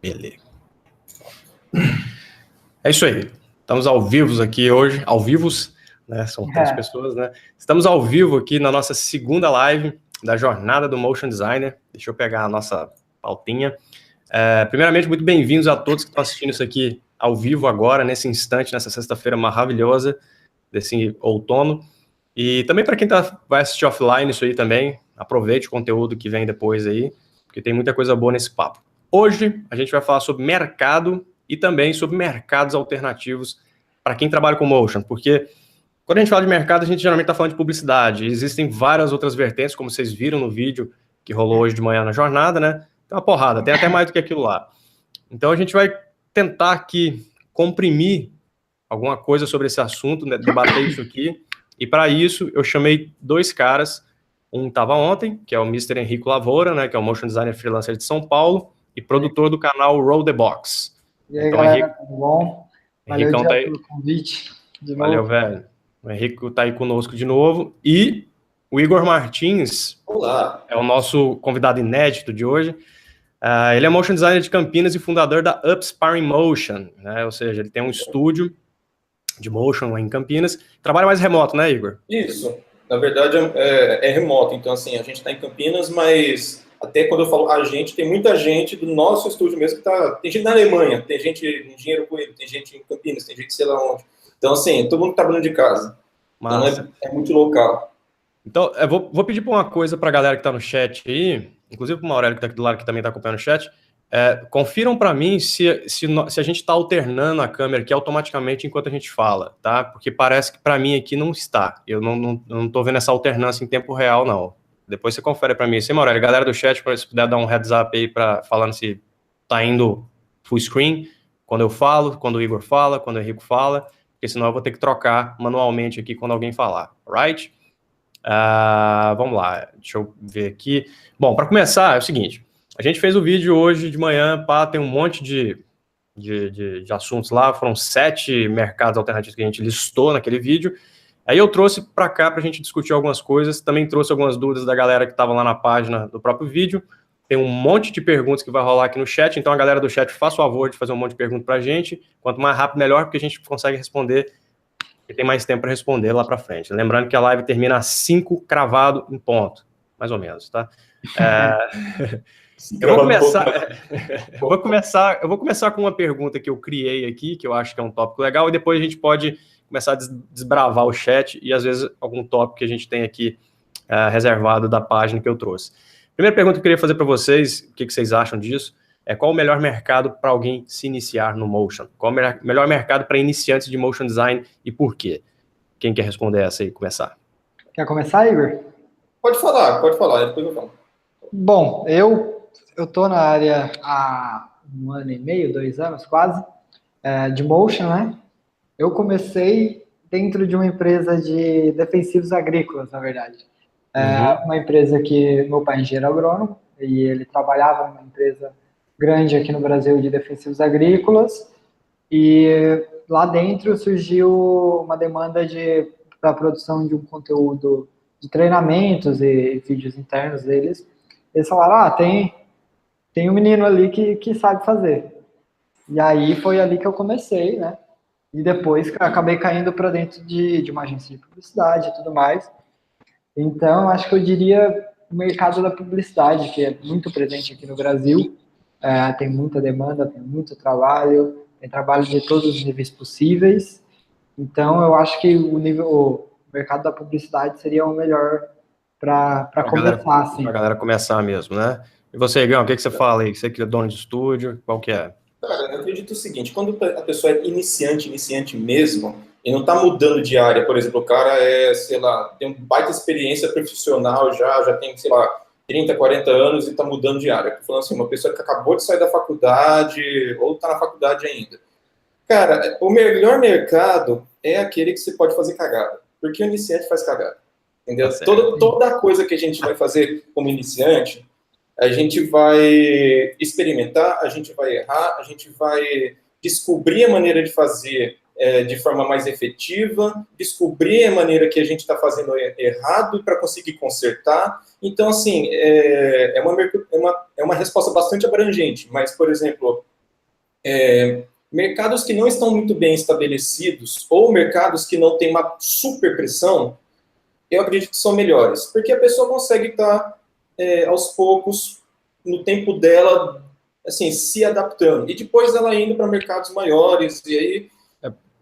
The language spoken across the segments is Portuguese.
Beleza. É isso aí. Estamos ao vivo aqui hoje, ao vivos, né? São 3 pessoas, né? Estamos ao vivo aqui na nossa segunda live da jornada do Motion Designer. Deixa eu pegar a nossa pautinha. Primeiramente, muito bem-vindos a todos que estão assistindo isso aqui ao vivo agora, nesse instante, nessa sexta-feira maravilhosa desse outono. E também para quem vai assistir offline isso aí também, aproveite o conteúdo que vem depois aí, porque tem muita coisa boa nesse papo. Hoje a gente vai falar sobre mercado e também sobre mercados alternativos para quem trabalha com motion, porque quando a gente fala de mercado, a gente geralmente está falando de publicidade. Existem várias outras vertentes, como vocês viram no vídeo que rolou hoje de manhã na jornada, né? Tem uma porrada, tem até mais do que aquilo lá. Então a gente vai tentar aqui comprimir alguma coisa sobre esse assunto, né? Debater isso aqui. E para isso eu chamei 2 caras. Um estava ontem, que é o Mr. Henrico Lavoura, né? Que é o motion designer freelancer de São Paulo e produtor do canal Roll the Box. E aí, então, galera, tudo bom? Valeu, tá aí. Pelo convite. De novo. Valeu, velho. O Henrico está aí conosco de novo. E o Igor Martins. Olá. É o nosso convidado inédito de hoje. Ele é motion designer de Campinas e fundador da Upsparing Motion, né? Ou seja, ele tem um estúdio de motion em Campinas. Trabalha mais remoto, né, Igor? Isso. Na verdade, é remoto. Então, assim, a gente está em Campinas, mas até quando eu falo a gente, tem muita gente do nosso estúdio mesmo que tá... Tem gente na Alemanha, tem gente em Engenheiro Coelho, tem gente em Campinas, tem gente sei lá onde. Então, assim, todo mundo tá trabalhando de casa. Massa. Então, é muito local. Então, eu vou pedir para uma coisa para a galera que está no chat aí, inclusive para o Maurélio que está aqui do lado, que também está acompanhando o chat. Confiram para mim se a gente está alternando a câmera aqui automaticamente enquanto a gente fala, tá? Porque parece que para mim aqui não está. Eu não estou vendo essa alternância em tempo real, não. Depois você confere para mim. Sim, Maurélio, galera do chat, se puder dar um heads up aí falando se está indo full screen, quando eu falo, quando o Igor fala, quando o Henrico fala, porque senão eu vou ter que trocar manualmente aqui quando alguém falar, right? Vamos lá, deixa eu ver aqui. Bom, para começar, é o seguinte. A gente fez o vídeo hoje de manhã, tem um monte de assuntos lá, foram 7 mercados alternativos que a gente listou naquele vídeo. Aí eu trouxe para cá para a gente discutir algumas coisas, também trouxe algumas dúvidas da galera que estava lá na página do próprio vídeo. Tem um monte de perguntas que vai rolar aqui no chat, então a galera do chat faça o favor de fazer um monte de perguntas para a gente. Quanto mais rápido, melhor, porque a gente consegue responder e tem mais tempo para responder lá para frente. Lembrando que a live termina às 5, cravado em ponto, mais ou menos, tá? Eu vou começar com uma pergunta que eu criei aqui, que eu acho que é um tópico legal, e depois a gente pode começar a desbravar o chat e, às vezes, algum tópico que a gente tem aqui reservado da página que eu trouxe. Primeira pergunta que eu queria fazer para vocês, o que vocês acham disso, qual o melhor mercado para alguém se iniciar no motion? Qual o melhor mercado para iniciantes de motion design e por quê? Quem quer responder essa aí e começar? Quer começar, Igor? Pode falar, depois eu falo. Bom, eu tô na área há 1 ano e meio, 2 anos quase, de motion, né? Eu comecei dentro de uma empresa de defensivos agrícolas, na verdade. Uma empresa que meu pai é engenheiro agrônomo e ele trabalhava numa empresa grande aqui no Brasil de defensivos agrícolas, e lá dentro surgiu uma demanda para a produção de um conteúdo de treinamentos e vídeos internos deles. Eles falaram, tem um menino ali que sabe fazer. E aí foi ali que eu comecei, né? E depois acabei caindo para dentro de uma agência de publicidade e tudo mais. Então, acho que eu diria o mercado da publicidade, que é muito presente aqui no Brasil. Tem muita demanda, tem muito trabalho, tem trabalho de todos os níveis possíveis. Então, eu acho que o mercado da publicidade seria o melhor para começar, assim. Para a galera começar mesmo, né? E você, Igão, o que você fala aí? Você que é dono de estúdio, qual que é? Cara, eu acredito o seguinte, quando a pessoa é iniciante mesmo, e não está mudando de área, por exemplo, o cara sei lá, tem uma baita experiência profissional já tem, sei lá, 30, 40 anos e está mudando de área. Estou falando assim, uma pessoa que acabou de sair da faculdade ou está na faculdade ainda. Cara, o melhor mercado é aquele que você pode fazer cagada, porque o iniciante faz cagada, entendeu? Toda coisa que a gente vai fazer como iniciante, a gente vai experimentar, a gente vai errar, a gente vai descobrir a maneira de fazer de forma mais efetiva, descobrir a maneira que a gente está fazendo errado para conseguir consertar. Então, assim, é uma resposta bastante abrangente, mas, por exemplo, mercados que não estão muito bem estabelecidos ou mercados que não têm uma super pressão, eu acredito que são melhores, porque a pessoa consegue estar aos poucos, no tempo dela, assim, se adaptando, e depois ela indo para mercados maiores, e aí...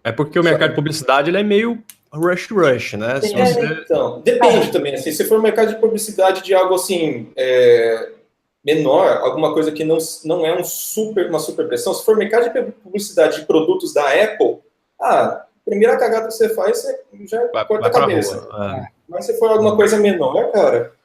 É porque o mercado de publicidade ele é meio rush, né? Então, depende também, assim, se for um mercado de publicidade de algo assim, menor, alguma coisa que não é uma super pressão, se for mercado de publicidade de produtos da Apple, a primeira cagada que você faz, você já corta a cabeça. Mas se for alguma coisa menor, cara...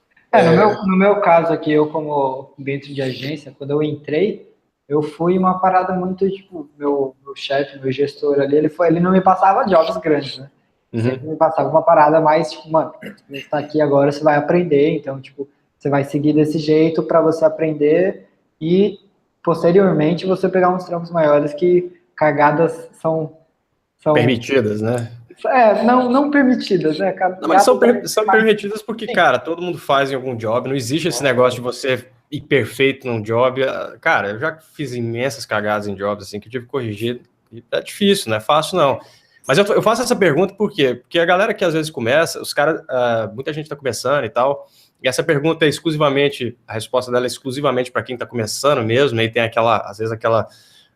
No meu caso aqui, eu como dentro de agência, quando eu entrei, eu fui uma parada muito, tipo, meu chefe, meu gestor ali, ele não me passava jobs grandes, né? Sempre me passava uma parada mais, tipo, mano, você tá aqui agora, você vai aprender, então, tipo, você vai seguir desse jeito para você aprender e, posteriormente, você pegar uns trampos maiores que cagadas são permitidas, né? Não permitidas, né? Não, mas são permitidas porque, cara, todo mundo faz em algum job, não existe esse negócio de você ir perfeito num job. Cara, eu já fiz imensas cagadas em jobs, assim, que eu tive que corrigir, e é difícil, não é fácil, não. Mas eu faço essa pergunta por quê? Porque a galera que às vezes começa, os caras, muita gente tá começando e tal, e essa pergunta é exclusivamente, a resposta dela é exclusivamente para quem tá começando mesmo, e tem às vezes aquela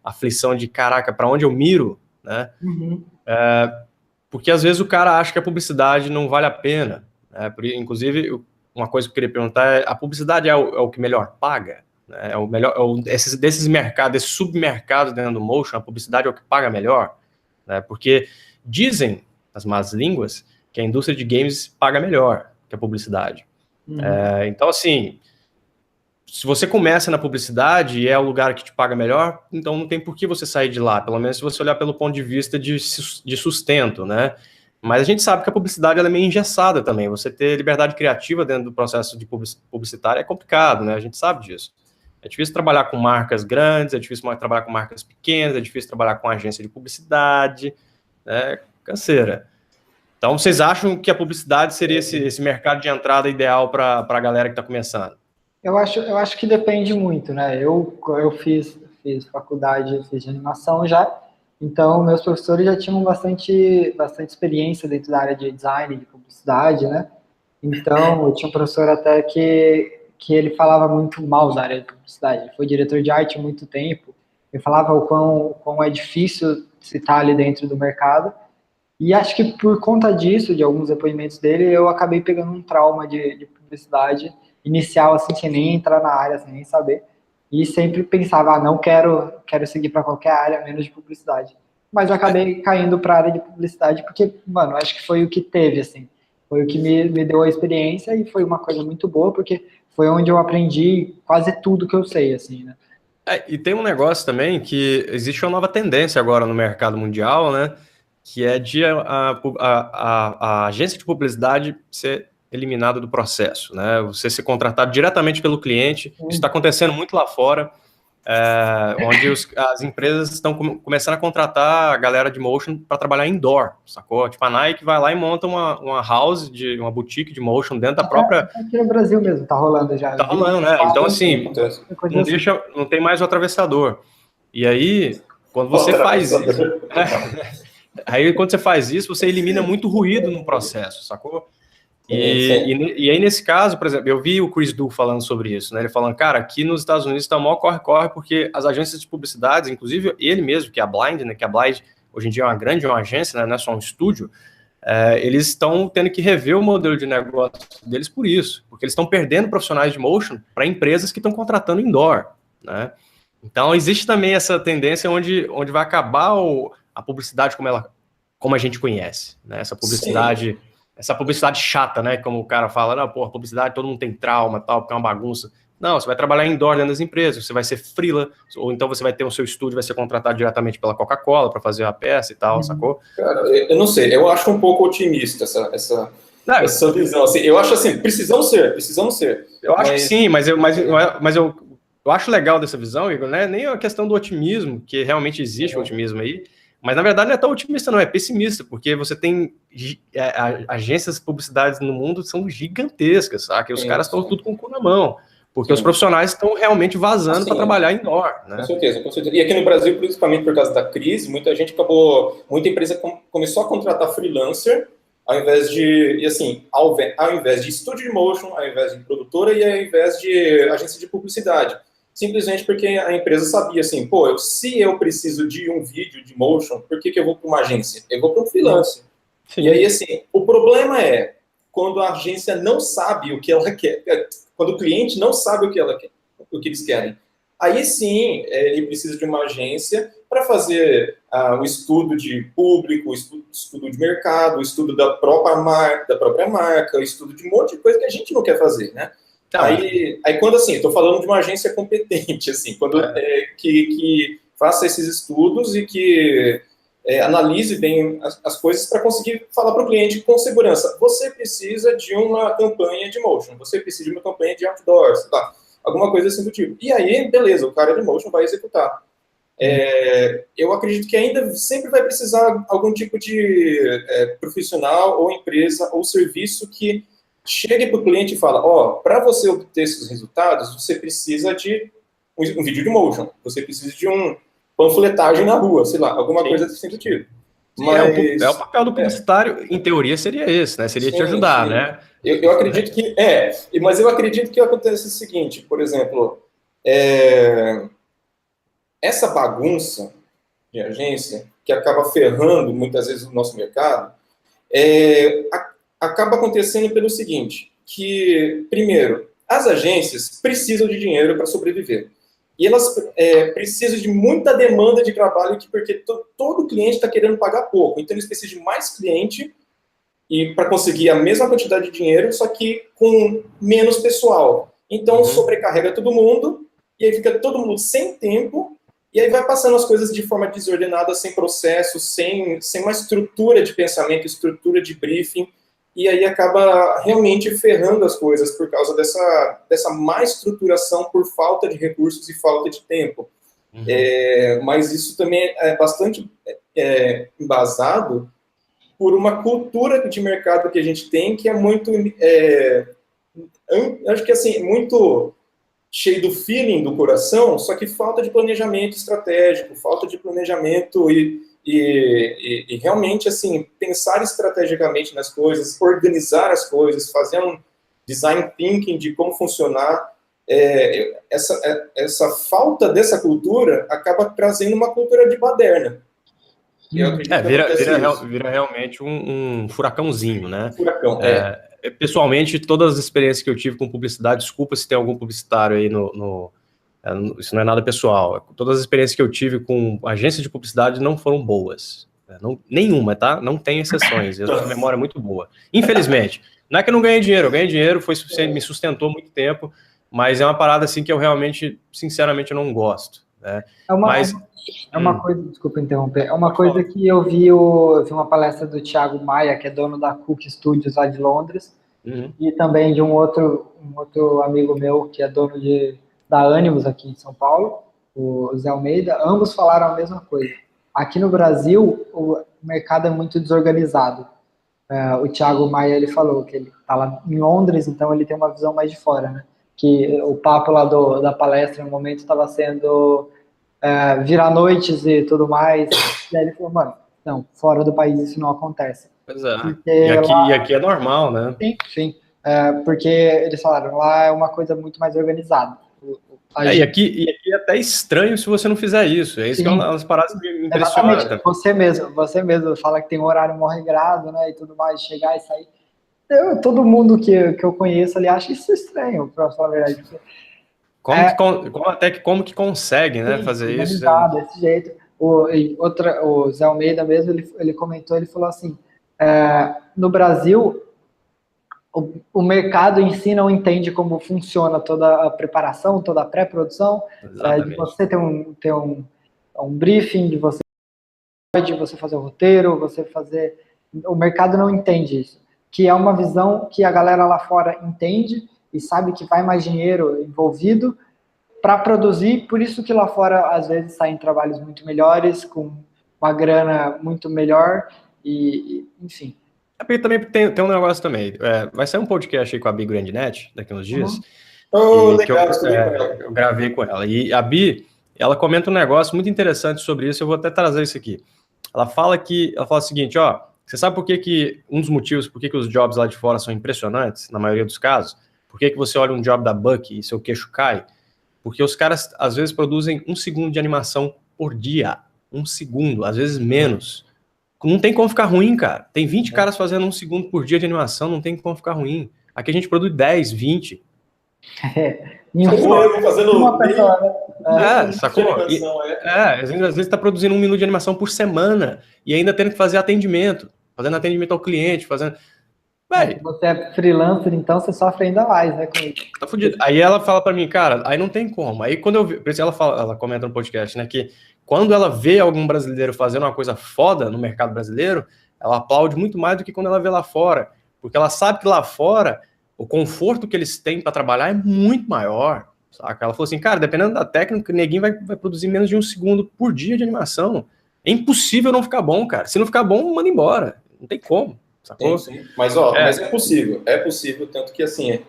aflição de, caraca, para onde eu miro, né? Porque às vezes o cara acha que a publicidade não vale a pena, né? Inclusive, uma coisa que eu queria perguntar é, a publicidade é o que melhor paga? Né? Desses mercados, desses submercados dentro do motion, a publicidade é o que paga melhor? Né? Porque dizem as más línguas que a indústria de games paga melhor que a publicidade. Então, assim, se você começa na publicidade e é o lugar que te paga melhor, então não tem por que você sair de lá, pelo menos se você olhar pelo ponto de vista de sustento, né? Mas a gente sabe que a publicidade ela é meio engessada também, você ter liberdade criativa dentro do processo de publicitário é complicado, né? A gente sabe disso. É difícil trabalhar com marcas grandes, é difícil trabalhar com marcas pequenas, é difícil trabalhar com agência de publicidade, né? Canseira. Então, vocês acham que a publicidade seria esse mercado de entrada ideal para a galera que está começando? Eu acho que depende muito, né? Eu fiz faculdade, fiz de animação já, então meus professores já tinham bastante experiência dentro da área de design, de publicidade, né? Então, eu tinha um professor até que ele falava muito mal da área de publicidade. Ele foi diretor de arte há muito tempo. Ele falava o quão é difícil se estar ali dentro do mercado. E acho que por conta disso, de alguns depoimentos dele, eu acabei pegando um trauma de publicidade inicial, assim, sem nem entrar na área, sem nem saber. E sempre pensava, não quero seguir para qualquer área, menos de publicidade. Mas eu acabei caindo para a área de publicidade porque, mano, acho que foi o que teve, assim. Foi o que me deu a experiência e foi uma coisa muito boa, porque foi onde eu aprendi quase tudo que eu sei, assim, né? E tem um negócio também que existe uma nova tendência agora no mercado mundial, né? Que é de a agência de publicidade ser eliminada do processo, né? Você ser contratado diretamente pelo cliente. Isso está acontecendo muito lá fora, onde as empresas estão começando a contratar a galera de motion para trabalhar indoor, sacou? Tipo, a Nike vai lá e monta uma house, uma boutique de motion dentro da própria... Aqui no Brasil mesmo, tá rolando já. Tá rolando, né? Então, assim, não tem mais o atravessador. E aí, quando você faz isso... Aí, quando você faz isso, você elimina muito ruído no processo, sacou? E aí, nesse caso, por exemplo, eu vi o Chris Du falando sobre isso, né? Ele falando, cara, aqui nos Estados Unidos está o maior corre-corre, porque as agências de publicidade, inclusive ele mesmo, que é a Blind, né? Que a Blind, hoje em dia, é uma agência, né? Não é só um estúdio. Eles estão tendo que rever o modelo de negócio deles por isso, porque eles estão perdendo profissionais de motion para empresas que estão contratando indoor, né? Então, existe também essa tendência onde vai acabar a publicidade como a gente conhece, né? Essa publicidade chata, né? Como o cara fala, não, porra, publicidade, todo mundo tem trauma, tal, porque é uma bagunça. Não, você vai trabalhar indoor dentro das empresas, você vai ser freela, ou então você vai ter o seu estúdio, vai ser contratado diretamente pela Coca-Cola para fazer a peça e tal, sacou? Cara, eu não sei, eu acho um pouco otimista essa visão. Assim, eu acho assim, precisamos ser. Eu acho que sim, mas eu acho legal dessa visão, Igor, né? Nem a questão do otimismo, que realmente existe o otimismo aí, mas na verdade não é tão otimista, não, é pessimista, porque você tem agências de publicidade no mundo são gigantescas, sabe? Os caras estão tudo com o cu na mão. Porque os profissionais estão realmente vazando para trabalhar indoor, né? Com certeza, com certeza. E aqui no Brasil, principalmente por causa da crise, muita muita empresa começou a contratar freelancer, ao invés de, e assim, ao invés de studio motion, ao invés de produtora e ao invés de agência de publicidade. Simplesmente porque a empresa sabia assim, pô, se eu preciso de um vídeo de motion, por que eu vou para uma agência? Eu vou para um freelancer. Sim. E aí, assim, o problema é quando a agência não sabe o que ela quer, quando o cliente não sabe o que ela quer, o que eles querem. Aí sim, ele precisa de uma agência para fazer o estudo de público, o estudo de mercado, o estudo da própria marca, o estudo de um monte de coisa que a gente não quer fazer, né? Tá. Aí quando assim, estou falando de uma agência competente, assim, quando que faça esses estudos e que analise bem as coisas para conseguir falar para o cliente com segurança. Você precisa de uma campanha de motion, você precisa de uma campanha de outdoor, sei lá, alguma coisa assim do tipo. E aí, beleza, o cara de motion vai executar. Eu acredito que ainda sempre vai precisar algum tipo de profissional ou empresa ou serviço que chegue para o cliente e fala, para você obter esses resultados, você precisa de um vídeo de motion, você precisa de um panfletagem na rua, sei lá, alguma coisa desse tipo. Mas o papel do publicitário, em teoria, seria esse, né? Seria te ajudar, né? Eu acredito que mas eu acredito que acontece o seguinte, por exemplo, essa bagunça de agência que acaba ferrando muitas vezes o nosso mercado, acaba acontecendo pelo seguinte, que primeiro, as agências precisam de dinheiro para sobreviver. E elas precisam de muita demanda de trabalho, porque todo cliente está querendo pagar pouco. Então, eles precisam de mais cliente e para conseguir a mesma quantidade de dinheiro, só que com menos pessoal. Então, sobrecarrega todo mundo, e aí fica todo mundo sem tempo, e aí vai passando as coisas de forma desordenada, sem processo, sem uma estrutura de pensamento, estrutura de briefing, e aí acaba realmente ferrando as coisas por causa dessa má estruturação por falta de recursos e falta de tempo. Mas isso também é bastante embasado por uma cultura de mercado que a gente tem, que é muito, acho que assim, muito cheio do feeling do coração, só que falta de planejamento estratégico, falta de planejamento e realmente, assim, pensar estrategicamente nas coisas, organizar as coisas, fazer um design thinking de como funcionar. Essa falta dessa cultura acaba trazendo uma cultura de baderna. Vira realmente um furacãozinho, né? Furacão, pessoalmente, todas as experiências que eu tive com publicidade, desculpa se tem algum publicitário aí isso não é nada pessoal. Todas as experiências que eu tive com agência de publicidade não foram boas. Nenhuma, tá? Não tem exceções. Eu tenho uma memória muito boa. Infelizmente. Não é que eu não ganhei dinheiro. Eu ganhei dinheiro, foi suficiente, me sustentou muito tempo, mas é uma parada assim que eu realmente, sinceramente, não gosto. Né? Uma coisa, desculpa interromper, é uma coisa que eu vi uma palestra do Thiago Maia, que é dono da Cook Studios lá de Londres, e também de um outro amigo meu, que é dono da Animus aqui em São Paulo, o Zé Almeida. Ambos falaram a mesma coisa. Aqui no Brasil, o mercado é muito desorganizado. O Thiago Maia, ele falou que ele está lá em Londres, então ele tem uma visão mais de fora, né? Que o papo lá da palestra, no momento, estava sendo virar noites e tudo mais. E aí ele falou, mano, não, fora do país isso não acontece. Pois é. E aqui é normal, né? Sim. Porque eles falaram, lá é uma coisa muito mais organizada. E aqui é até estranho se você não fizer isso. É isso que é umas paradas me impressionam. Você mesmo fala que tem um horário mó regrado, né, e tudo mais, chegar e sair. Todo mundo que eu conheço ali acha isso estranho, pra falar a verdade. Como que consegue, né, fazer isso? Desse jeito. O Zé Almeida mesmo, ele comentou, ele falou assim, no Brasil, o mercado em si não entende como funciona toda a preparação, toda a pré-produção, de você ter um briefing, de você fazer o roteiro, o mercado não entende isso, que é uma visão que a galera lá fora entende e sabe que vai mais dinheiro envolvido para produzir, por isso que lá fora às vezes saem trabalhos muito melhores, com uma grana muito melhor, enfim. Porque também tem um negócio também. Vai sair um podcast aí com a Big Grandnet daqui uns dias. Oh, e que legal, estudei com ela. eu gravei com ela. E a Bi, ela comenta um negócio muito interessante sobre isso, eu vou até trazer isso aqui. Ela fala o seguinte, ó, você sabe por que um dos motivos por que os jobs lá de fora são impressionantes, na maioria dos casos? Por que você olha um job da Bucky e seu queixo cai? Porque os caras, às vezes, produzem 1 segundo de animação por dia. 1 segundo, às vezes menos. Não tem como ficar ruim, cara. Tem 20 caras fazendo 1 segundo por dia de animação, não tem como ficar ruim. Aqui a gente produz 10, 20. Fazendo uma pessoa, né? Sacou? Às vezes está produzindo 1 minuto de animação por semana e ainda tendo que fazer atendimento. Fazendo atendimento ao cliente, fazendo... Véi, você é freelancer, então você sofre ainda mais, né? tá fudido. Aí ela fala pra mim, cara, aí não tem como. Aí quando eu vi, por isso ela comenta no podcast, né, que quando ela vê algum brasileiro fazendo uma coisa foda no mercado brasileiro, ela aplaude muito mais do que quando ela vê lá fora. Porque ela sabe que lá fora, o conforto que eles têm pra trabalhar é muito maior, saca? Ela falou assim, cara, dependendo da técnica, o neguinho vai produzir menos de 1 segundo por dia de animação. É impossível não ficar bom, cara. Se não ficar bom, manda embora. Não tem como. Sacou? Sim. Mas é possível, tanto que assim,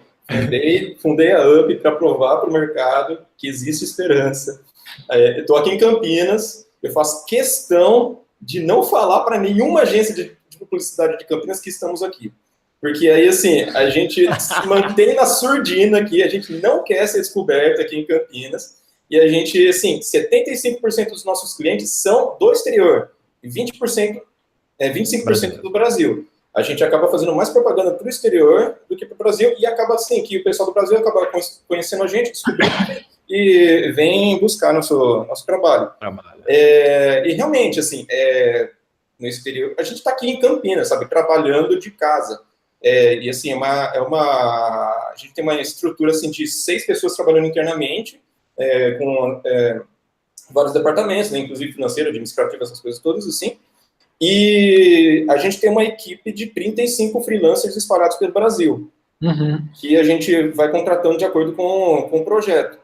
fundei a UP para provar para o mercado que existe esperança. Eu estou aqui em Campinas, eu faço questão de não falar para nenhuma agência de publicidade de Campinas que estamos aqui. Porque aí, assim, a gente se mantém na surdina aqui, a gente não quer ser descoberto aqui em Campinas, e a gente, assim, 75% dos nossos clientes são do exterior, e 25% do Brasil. A gente acaba fazendo mais propaganda para o exterior do que para o Brasil, e acaba assim, que o pessoal do Brasil acaba conhecendo a gente, descobrindo, e vem buscar nosso trabalho. E realmente, assim, no exterior, a gente está aqui em Campinas, sabe, trabalhando de casa. E assim, a gente tem uma estrutura assim, de 6 pessoas trabalhando internamente, com vários departamentos, né, inclusive financeiro, administrativo, essas coisas todas, assim. E a gente tem uma equipe de 35 freelancers espalhados pelo Brasil, que a gente vai contratando de acordo com o projeto.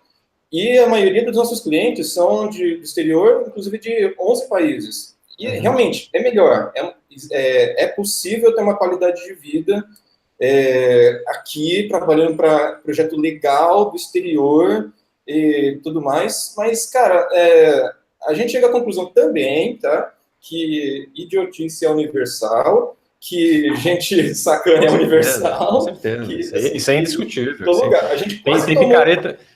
E a maioria dos nossos clientes são do exterior, inclusive de 11 países. E realmente, é melhor. É possível ter uma qualidade de vida aqui, trabalhando para projeto legal do exterior e tudo mais. Mas, cara, a gente chega à conclusão também, tá? Que idiotice é universal, que gente sacana é universal. Com certeza. Isso é indiscutível. Todo lugar. A gente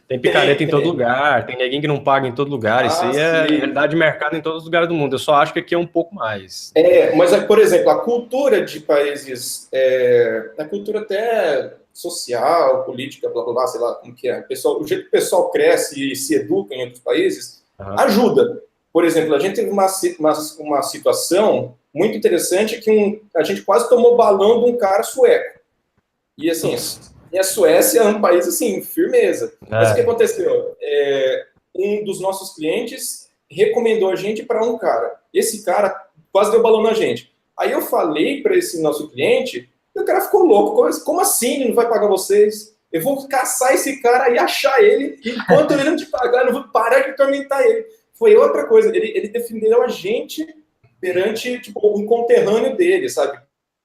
tem picareta em todo lugar, tem ninguém que não paga em todo lugar. Isso aí é realidade de mercado em todos os lugares do mundo. Eu só acho que aqui é um pouco mais. Mas, por exemplo, a cultura de países, a cultura até social, política, blá, blá, blá, sei lá como que é. O jeito que o pessoal cresce e se educa em outros países, ajuda. Por exemplo, a gente teve uma situação muito interessante que a gente quase tomou balão de um cara sueco. E assim, a Suécia é um país assim, firmeza. Mas o que aconteceu? Um dos nossos clientes recomendou a gente para um cara. Esse cara quase deu balão na gente. Aí eu falei para esse nosso cliente, e o cara ficou louco. Como assim ele não vai pagar vocês? Eu vou caçar esse cara e achar ele, e enquanto ele não te pagar, eu não vou parar de atormentar ele. Foi outra coisa, ele defendeu a gente perante tipo, um conterrâneo dele, sabe?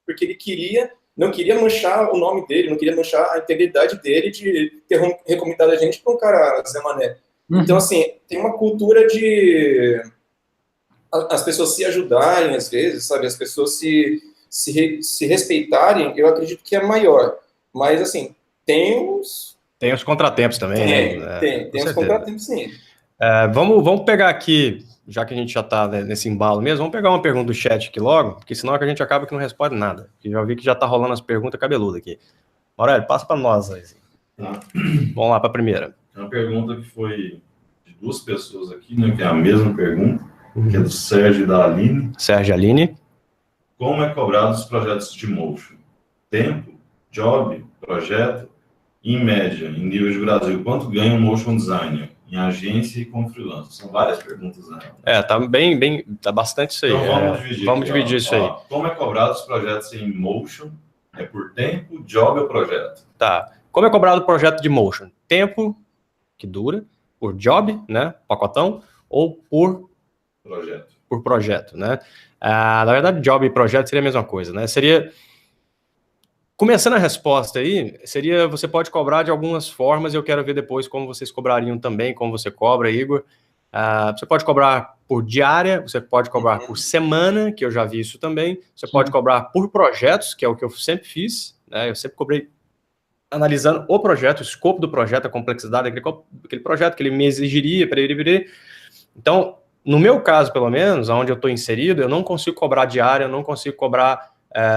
Porque ele não queria manchar o nome dele, não queria manchar a integridade dele de ter recomendado a gente para um cara Zé Mané. Então, assim, tem uma cultura de as pessoas se ajudarem, às vezes, sabe? As pessoas se respeitarem, eu acredito que é maior. Mas, assim, tem os contratempos também, né? Tem os contratempos, sim. Vamos pegar aqui, já que a gente já está nesse embalo mesmo, vamos pegar uma pergunta do chat aqui logo, porque senão a gente acaba que não responde nada. Eu já vi que já está rolando as perguntas cabeludas aqui. Aurélio, passa para nós aí. Tá. Vamos lá para a primeira. É uma pergunta que foi de 2 pessoas aqui, né, que é a mesma pergunta, que é do Sérgio e da Aline. Sérgio e Aline. Como é cobrado os projetos de motion? Tempo, job, projeto, em média, em nível de Brasil, quanto ganha um motion designer? Em agência e como freelancer? São várias perguntas, né? Tá bastante isso aí. Então vamos dividir isso aí. Como é cobrado os projetos em motion? É por tempo, job ou projeto? Tá. Como é cobrado o projeto de motion? Tempo, que dura, por job, né, pacotão, ou por projeto, né? Na verdade, job e projeto seria a mesma coisa, né? Seria Começando a resposta aí, seria, você pode cobrar de algumas formas, e eu quero ver depois como vocês cobrariam também, como você cobra, Igor. Você pode cobrar por diária, você pode cobrar por semana, que eu já vi isso também, você pode cobrar por projetos, que é o que eu sempre fiz, né? Eu sempre cobrei analisando o projeto, o escopo do projeto, a complexidade daquele projeto que ele me exigiria, Então, no meu caso, pelo menos, onde eu estou inserido, eu não consigo cobrar diária, eu não consigo cobrar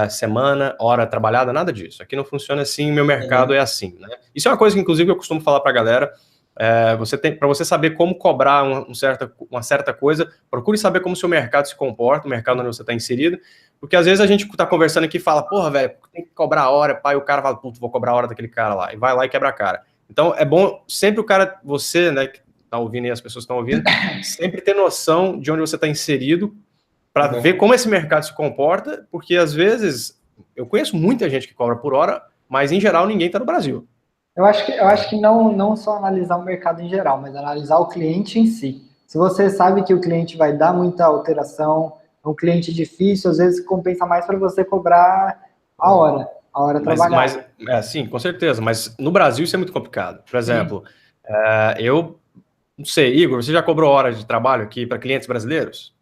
semana, hora trabalhada, nada disso. Aqui não funciona assim, meu mercado é assim, né? Isso é uma coisa que, inclusive, eu costumo falar para a galera. Para você saber como cobrar uma certa coisa, procure saber como o seu mercado se comporta, o mercado onde você está inserido, porque às vezes a gente está conversando aqui e fala, porra, velho, tem que cobrar a hora, pai, o cara fala, puto, vou cobrar a hora daquele cara lá, e vai lá e quebra a cara. Então, é bom sempre o cara, você, né, que está ouvindo e as pessoas estão ouvindo, sempre ter noção de onde você está inserido, para ver como esse mercado se comporta, porque às vezes, eu conheço muita gente que cobra por hora, mas em geral ninguém está no Brasil. Eu acho que não só analisar o mercado em geral, mas analisar o cliente em si. Se você sabe que o cliente vai dar muita alteração, é um cliente difícil, às vezes compensa mais para você cobrar a hora trabalhada. Sim, com certeza, mas no Brasil isso é muito complicado. Por exemplo, eu não sei, Igor, você já cobrou hora de trabalho aqui para clientes brasileiros?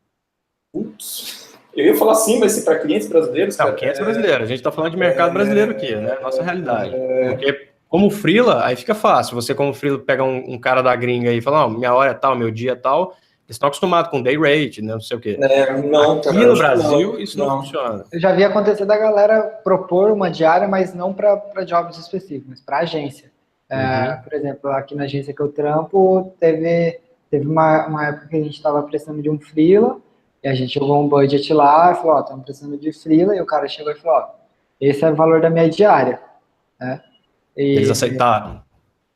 Putz, eu ia falar sim, mas se para clientes brasileiros... Não, clientes brasileiros, a gente está falando de mercado brasileiro aqui, né? Nossa realidade. Porque como freela, aí fica fácil. Você, como freela, pega um cara da gringa aí e fala, minha hora é tal, meu dia é tal. Eles estão acostumados com day rate, né? Não sei o quê. Aqui no Brasil, isso não funciona. Eu já vi acontecer da galera propor uma diária, mas não para jobs específicos, mas para agência. Por exemplo, aqui na agência que eu trampo, teve uma época que a gente estava precisando de um freela, e a gente jogou um budget lá e falou, estamos precisando de freela, e o cara chegou e falou, esse é o valor da minha diária, né? Eles aceitaram?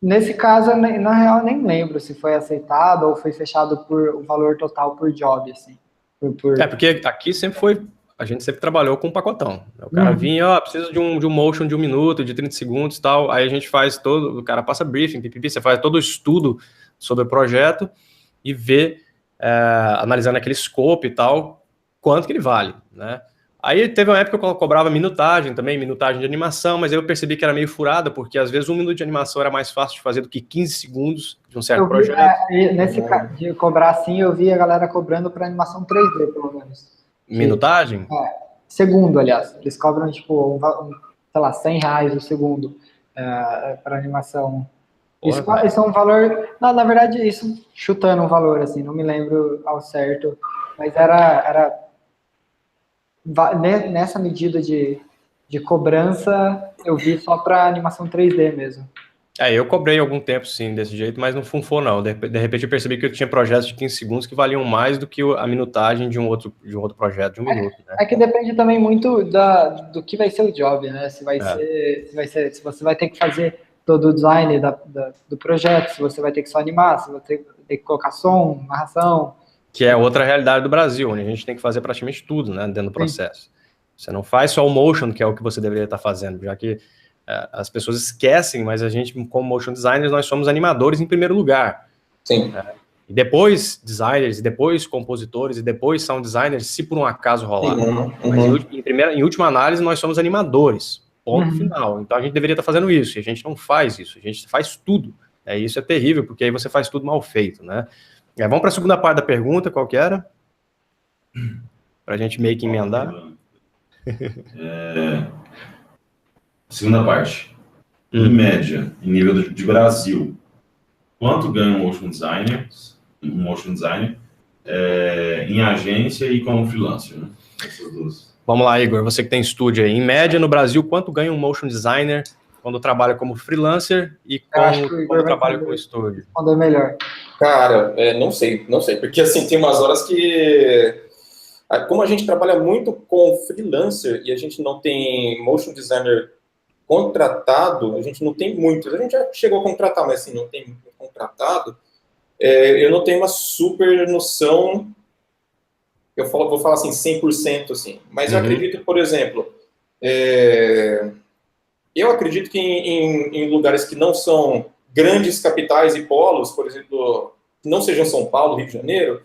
Nesse caso, na real, nem lembro se foi aceitado ou foi fechado por o valor total por job, assim. Porque aqui a gente sempre trabalhou com um pacotão. O cara vinha, precisa de um motion de 1 minuto, de 30 segundos e tal, aí a gente faz o cara passa briefing, você faz todo o estudo sobre o projeto e vê, analisando aquele scope e tal, quanto que ele vale, né? Aí teve uma época que eu cobrava minutagem também, minutagem de animação, mas aí eu percebi que era meio furada, porque às vezes 1 minuto de animação era mais fácil de fazer do que 15 segundos de um certo projeto. Nesse caso de cobrar assim, eu vi a galera cobrando para animação 3D, pelo menos. Minutagem? Segundo, aliás. Eles cobram, tipo, sei lá, R$100 o segundo para animação. Isso é um valor... Não, na verdade, isso chutando um valor, assim, não me lembro ao certo, mas era nessa medida de cobrança, eu vi só para animação 3D mesmo. Eu cobrei algum tempo, sim, desse jeito, mas não funfou, não. De repente eu percebi que eu tinha projetos de 15 segundos que valiam mais do que a minutagem de um outro projeto de 1 minuto. Né? É que depende também muito do que vai ser o job, né? Se você vai ter que fazer todo o design do projeto, se você vai ter que só animar, se você vai ter que colocar som, narração. Que é outra realidade do Brasil, onde a gente tem que fazer praticamente tudo, né, dentro do processo. Sim. Você não faz só o motion, que é o que você deveria estar fazendo, já que as pessoas esquecem, mas a gente, como motion designers, nós somos animadores em primeiro lugar. Sim. E depois designers, e depois compositores, e depois sound designers, se por um acaso rolar. Mas em última análise, nós somos animadores. Ponto final. Então a gente deveria estar fazendo isso, e a gente não faz isso, a gente faz tudo. Isso é terrível, porque aí você faz tudo mal feito, né? Vamos para a segunda parte da pergunta, qual que era? Para a gente meio que emendar. Segunda parte. Em média, em nível de Brasil, quanto ganha um motion designer em agência e como freelancer? Né? Essas duas. Vamos lá, Igor, você que tem estúdio aí. Em média, no Brasil, quanto ganha um motion designer quando trabalha como freelancer e quando trabalha com estúdio? Quando é melhor. Cara, não sei, porque assim, tem umas horas que, como a gente trabalha muito com freelancer e a gente não tem motion designer contratado, a gente não tem muitos, a gente já chegou a contratar, mas assim, não tem contratado, eu não tenho uma super noção, vou falar assim, 100%, assim, mas eu acredito, por exemplo, eu acredito que em lugares que não são grandes capitais e polos, por exemplo, que não sejam São Paulo, Rio de Janeiro,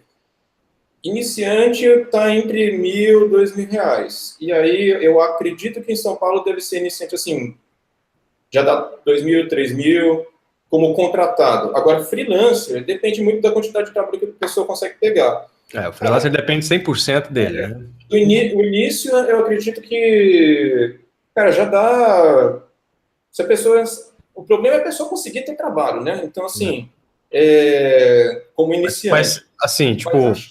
iniciante está entre R$ 1.000 e R$ 2.000. E aí eu acredito que em São Paulo deve ser iniciante assim, já dá 2.000, 3.000 como contratado. Agora, freelancer, depende muito da quantidade de trabalho que a pessoa consegue pegar. O freelancer depende 100% dele, né? O início, eu acredito que, cara, já dá... Se a pessoa... O problema é a pessoa conseguir ter trabalho, né? Então, assim, como iniciante... Mas assim, tipo, uns...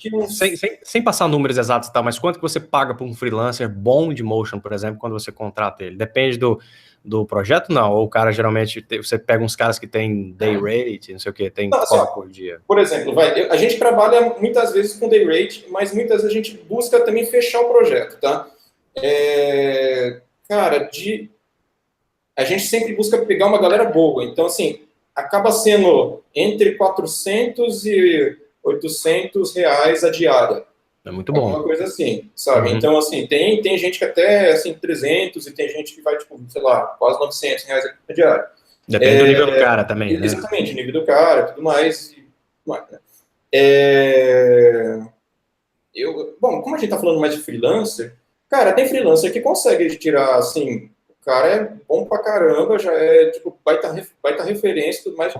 sem passar números exatos e tal, mas quanto que você paga para um freelancer bom de motion, por exemplo, quando você contrata ele? Depende do projeto, não? Ou o cara, geralmente, você pega uns caras que tem day rate, não sei o que, tem cobra por dia. Por exemplo, a gente trabalha muitas vezes com day rate, mas muitas vezes a gente busca também fechar o projeto, tá? Cara, a gente sempre busca pegar uma galera boa. Então, assim, acaba sendo entre 400 e 800 reais a diária. É muito bom. Uma coisa assim, sabe? Então, assim, tem gente que até, assim, 300 e tem gente que vai, tipo, sei lá, quase 900 reais a diária. Depende do nível do cara também, né? Exatamente, o nível do cara e tudo mais. Né? Bom, como a gente tá falando mais de freelancer, cara, tem freelancer que consegue tirar, assim, o cara é bom pra caramba, já é, tipo, baita referência e tudo mais,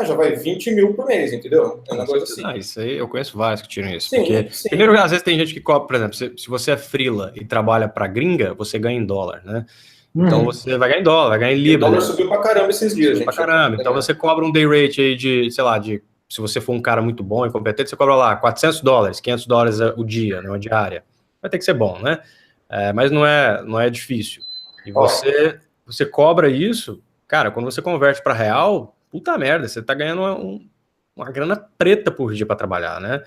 já vai 20 mil por mês, entendeu? É uma coisa assim. Isso aí, eu conheço vários que tiram isso. Sim, porque, sim. Primeiro, às vezes tem gente que cobra, por exemplo, se você é freela e trabalha pra gringa, você ganha em dólar, né? Então você vai ganhar em dólar, vai ganhar em libra. O dólar subiu pra caramba esses dias, gente. Pra caramba. Então você cobra um day rate aí de, sei lá, se você for um cara muito bom e competente, você cobra lá $400, $500 o dia, né, uma diária. Vai ter que ser bom, né? Mas não é difícil. E você cobra isso, cara, quando você converte para real, puta merda, você tá ganhando uma grana preta por dia para trabalhar, né?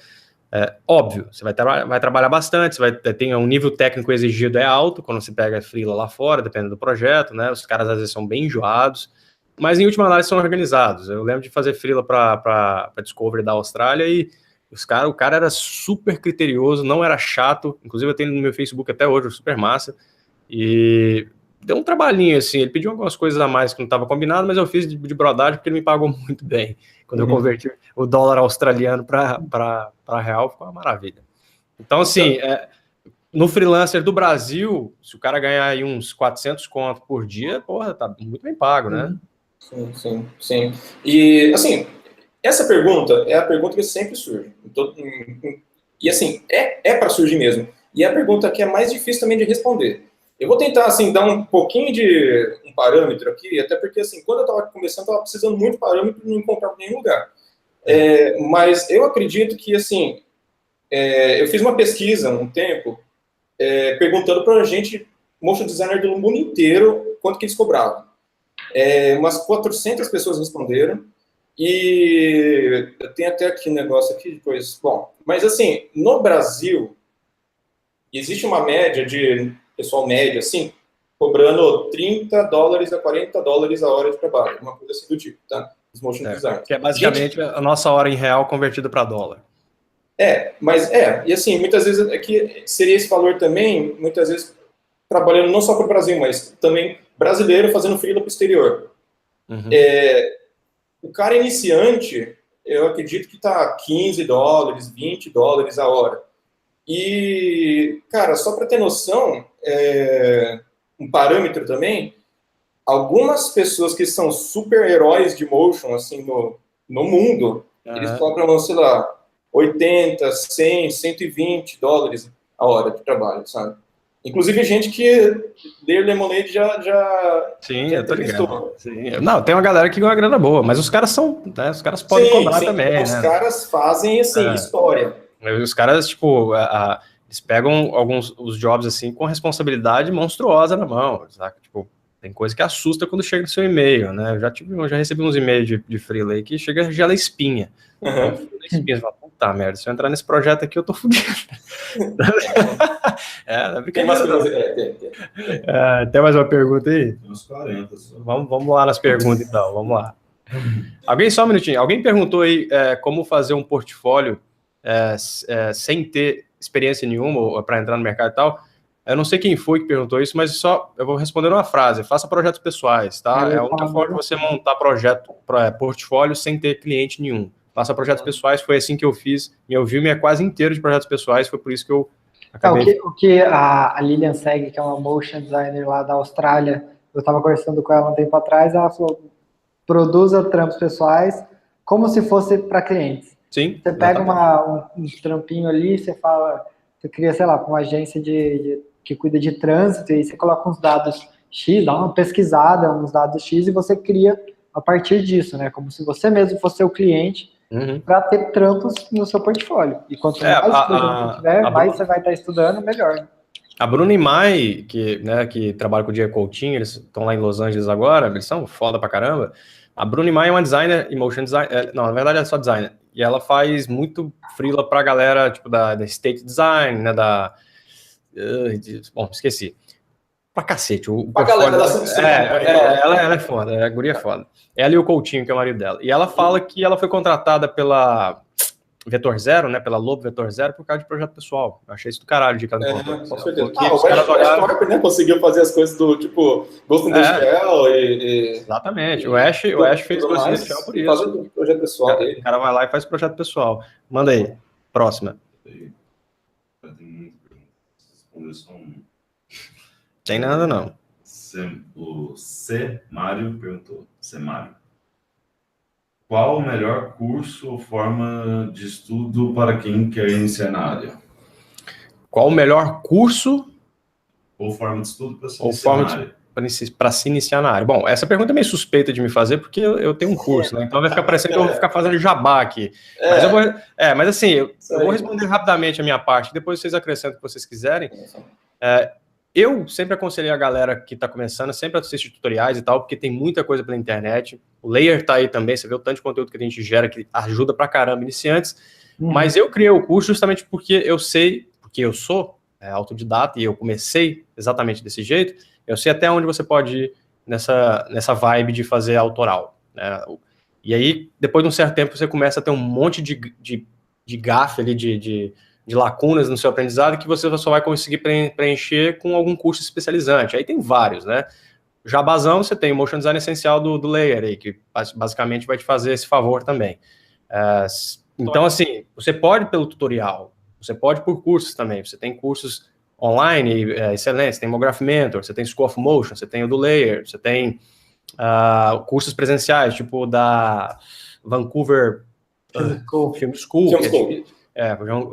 Óbvio, você vai trabalhar bastante, você vai ter um nível técnico exigido alto quando você pega freela lá fora, dependendo do projeto, né? Os caras às vezes são bem enjoados, mas em última análise são organizados. Eu lembro de fazer freela para Discovery da Austrália e o cara era super criterioso, não era chato, inclusive eu tenho no meu Facebook até hoje, super massa, e deu um trabalhinho, assim, ele pediu algumas coisas a mais que não estava combinado, mas eu fiz de brodagem porque ele me pagou muito bem. Quando eu converti o dólar australiano para real, ficou uma maravilha. Então, assim, no freelancer do Brasil, se o cara ganhar aí uns 400 conto por dia, porra, tá muito bem pago, né? Sim. E, assim, essa pergunta é a pergunta que sempre surge. E, assim, é para surgir mesmo. E é a pergunta que é mais difícil também de responder. Eu vou tentar, assim, dar um pouquinho de um parâmetro aqui, até porque, assim, quando eu estava começando, eu estava precisando muito de parâmetro e não encontrava em nenhum lugar. Mas eu acredito que, assim, eu fiz uma pesquisa um tempo, perguntando para a gente, motion designer do mundo inteiro, quanto que eles cobravam. Umas 400 pessoas responderam, e eu tenho até aqui um negócio aqui depois. Bom, mas, assim, no Brasil, existe uma média de... pessoal médio, assim, cobrando $30 a $40 a hora de trabalho, uma coisa assim do tipo, tá? Os motion designers. Que é basicamente a nossa hora em real convertida para dólar. E assim, muitas vezes, aqui seria esse valor também, muitas vezes, trabalhando não só para o Brasil, mas também brasileiro fazendo freela para o exterior. O cara iniciante, eu acredito que está $15, $20 a hora. E, cara, só para ter noção, um parâmetro também, algumas pessoas que são super heróis de motion, assim, no mundo, eles cobram, sei lá, 80, 100, $120 a hora de trabalho, sabe? Inclusive gente que Dear Lemonade já Sim, eu tô ligado. Sim. Não, tem uma galera que ganha uma grana boa, mas os caras são, né, os caras podem cobrar também, os caras fazem, assim, história. Os caras, tipo, eles pegam os jobs, assim, com responsabilidade monstruosa na mão, sabe? Tipo, tem coisa que assusta quando chega no seu e-mail, né? Eu já recebi uns e-mails de freela aí que chega e gela espinha. Espinha, você fala, puta merda, se eu entrar nesse projeto aqui, eu tô fudido. Tem mais Tem mais uma pergunta aí? Tem uns 40 só. Vamos lá nas perguntas, então, vamos lá. Só um minutinho, alguém perguntou aí como fazer um portfólio sem ter experiência nenhuma para entrar no mercado e tal. Eu não sei quem foi que perguntou isso, mas eu vou responder uma frase: faça projetos pessoais, tá? É a única forma de você montar portfólio sem ter cliente nenhum. faça projetos pessoais, foi assim que eu fiz. Meu Vime é quase inteiro de projetos pessoais, foi por isso que eu Então, acabei... o que a Lilian segue, que é uma motion designer lá da Austrália, eu estava conversando com ela um tempo atrás, ela falou, produza trampos pessoais como se fosse para clientes. Sim, Você pega um trampinho ali, você fala, você cria, sei lá, uma agência que cuida de trânsito, e aí você coloca uns dados X, dá uma pesquisada, uns dados X, e você cria a partir disso, né? Como se você mesmo fosse o cliente, para ter trampos no seu portfólio. E quanto mais projetos você tiver, mais você vai estar estudando, melhor. A Bruna e Mai, que trabalha com o Diego Coutinho, eles estão lá em Los Angeles agora, eles são foda pra caramba. A Bruna e Mai é uma designer e motion designer, não, na verdade ela é só designer. E ela faz muito freela pra galera, tipo, da state design, né, bom, esqueci. Pra cacete. Pra galera da ela é foda, a guria é foda. Ela e o Coutinho, que é o marido dela. E ela fala que ela foi contratada pela Vetor Zero, né, pela Lobo Vetor Zero, por causa de projeto pessoal. Eu achei isso do caralho de cada com certeza. O Ash Torp, né, conseguiu fazer as coisas do, tipo, Ghost in the Shell e... Exatamente. O Ash fez Ghost in the Shell por isso. Fazendo projeto pessoal dele. O cara vai lá e faz projeto pessoal. Manda aí. Próxima. Tem nada, não. O C. Mário perguntou. C. Mário. Qual o melhor curso ou forma de estudo para quem quer iniciar na área? Qual o melhor curso ou forma de estudo para se iniciar na área? Para se iniciar na área? Bom, essa pergunta é meio suspeita de me fazer, porque eu tenho um curso, né? Então vai ficar parecendo que eu vou ficar fazendo jabá aqui. Mas assim, eu vou responder rapidamente a minha parte, depois vocês acrescentam o que vocês quiserem. Eu sempre aconselhei a galera que está começando, sempre assistir tutoriais e tal, porque tem muita coisa pela internet. O Layer tá aí também, você vê o tanto de conteúdo que a gente gera, que ajuda pra caramba iniciantes. Mas eu criei o curso justamente porque eu sei, porque eu sou autodidata e eu comecei exatamente desse jeito, eu sei até onde você pode ir nessa vibe de fazer autoral, né? E aí, depois de um certo tempo, você começa a ter um monte de gafe ali, de lacunas no seu aprendizado que você só vai conseguir preencher com algum curso especializante. Aí tem vários, né? Jabazão, você tem o Motion Design Essencial do Layer aí, que basicamente vai te fazer esse favor também. Então, assim, você pode pelo tutorial, você pode por cursos também, você tem cursos online excelentes, tem o Graph Mentor, você tem School of Motion, você tem o do Layer, você tem cursos presenciais, tipo da Vancouver Film School,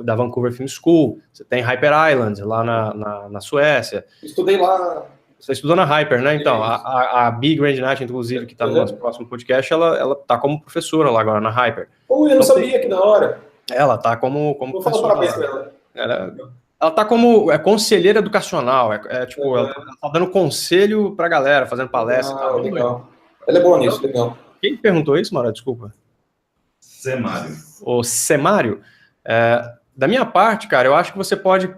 da Vancouver Film School, você tem Hyper Island lá na Suécia. Estudei lá. Você estudou na Hyper, né? Então, a Big Grand Night, inclusive, que está no nosso próximo podcast, ela tá como professora lá agora na Hyper. Eu não sabia, que da hora. Ela tá como Vou professora. falar parabéns pra ela. Ela tá como conselheira educacional, ela tá dando conselho pra galera, fazendo palestra e tal. Legal. Ela é boa nisso, legal. Quem perguntou isso, Mauro? Desculpa. Semário. O Semário? Da minha parte, cara, eu acho que você pode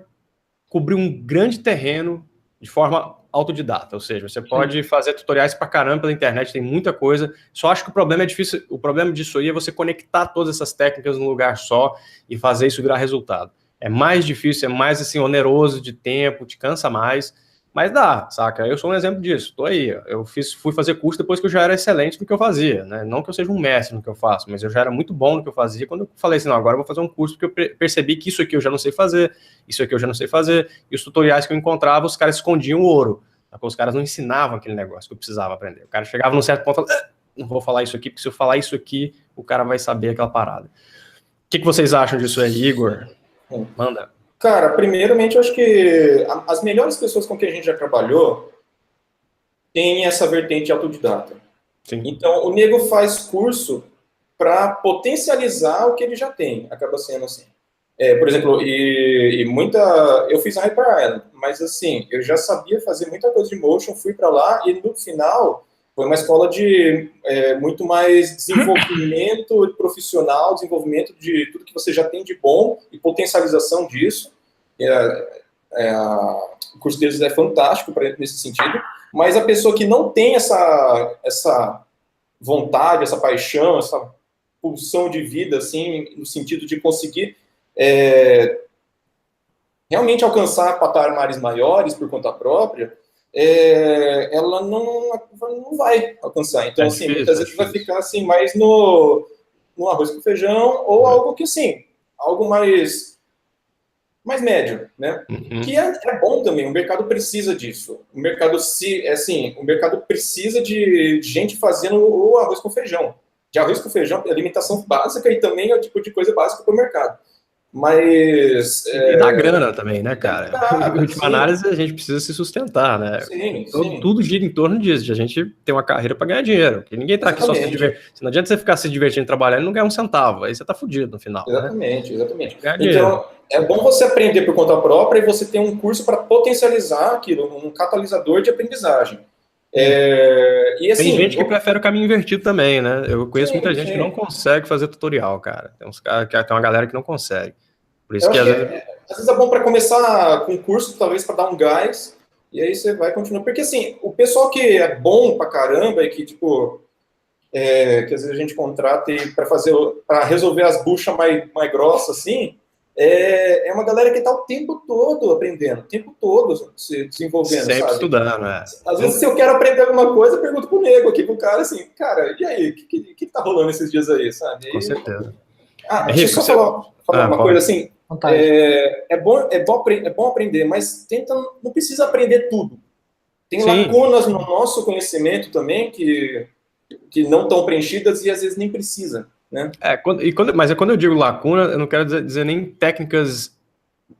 cobrir um grande terreno de forma autodidata, ou seja, você pode fazer tutoriais pra caramba pela internet, tem muita coisa, só acho que o problema é difícil, o problema disso aí é você conectar todas essas técnicas num lugar só e fazer isso virar resultado. É mais difícil, é mais assim, oneroso de tempo, te cansa mais, mas dá, saca? Eu sou um exemplo disso, tô aí, eu fui fazer curso depois que eu já era excelente no que eu fazia, né? Não que eu seja um mestre no que eu faço, mas eu já era muito bom no que eu fazia, quando eu falei assim, não, agora eu vou fazer um curso, porque eu percebi que isso aqui eu já não sei fazer, isso aqui eu já não sei fazer, e os tutoriais que eu encontrava, os caras escondiam o ouro, os caras não ensinavam aquele negócio que eu precisava aprender, o cara chegava num certo ponto e falava, não vou falar isso aqui, porque se eu falar isso aqui, o cara vai saber aquela parada. O que vocês acham disso aí, Igor? Manda. Cara, primeiramente, eu acho que as melhores pessoas com quem a gente já trabalhou têm essa vertente autodidata. Sim. Então, o nego faz curso para potencializar o que ele já tem. Acaba sendo assim. Por exemplo, eu fiz a Hyper Island, mas assim, eu já sabia fazer muita coisa de motion, fui para lá e no final foi uma escola de muito mais desenvolvimento profissional, desenvolvimento de tudo que você já tem de bom e potencialização disso. O curso deles é fantástico nesse sentido, mas a pessoa que não tem essa vontade, essa paixão, essa pulsão de vida, assim, no sentido de conseguir realmente alcançar patamares maiores por conta própria, ela não vai alcançar. Então, assim, muitas vezes vai ficar assim, mais no no arroz com feijão, ou algo que, assim, algo mais médio, né? Que é bom também, o mercado precisa disso. O mercado, o mercado precisa de gente fazendo o arroz com feijão. De arroz com feijão, alimentação básica e também é o tipo de coisa básica para o mercado. Mas... E dá grana também, né, cara? Em última sim. análise, a gente precisa se sustentar, né? Sim, então, sim. tudo gira em torno disso, de a gente ter uma carreira para ganhar dinheiro. Porque ninguém tá aqui só se divertir. Não adianta você ficar se divertindo trabalhando e não ganhar um centavo. Aí você tá fudido no final. Exatamente, né? exatamente. Ganhar Então, dinheiro. é bom você aprender por conta própria e você ter um curso para potencializar aquilo, um catalisador de aprendizagem. E, assim, tem gente que prefere o caminho invertido também, né? Eu conheço muita gente sim. que não consegue fazer tutorial, cara. Tem uma galera que não consegue. Por isso Eu que acho às que vezes... às vezes é bom para começar com curso, talvez para dar um gás, e aí você vai continuar. Porque, assim, o pessoal que é bom pra caramba e que, tipo, que às vezes a gente contrata para resolver as buchas mais grossas, assim, é uma galera que tá o tempo todo aprendendo, o tempo todo se desenvolvendo, sempre sabe? estudando, né? Às vezes, se eu quero aprender alguma coisa, eu pergunto pro nego aqui, pro cara, assim, cara, e aí, o que tá rolando esses dias aí, sabe? Com certeza. Deixa eu só falar uma coisa, assim, é bom aprender, mas não precisa aprender tudo. Tem lacunas no nosso conhecimento também que não estão preenchidas e às vezes nem precisa, né? Mas quando eu digo lacuna, eu não quero dizer nem técnicas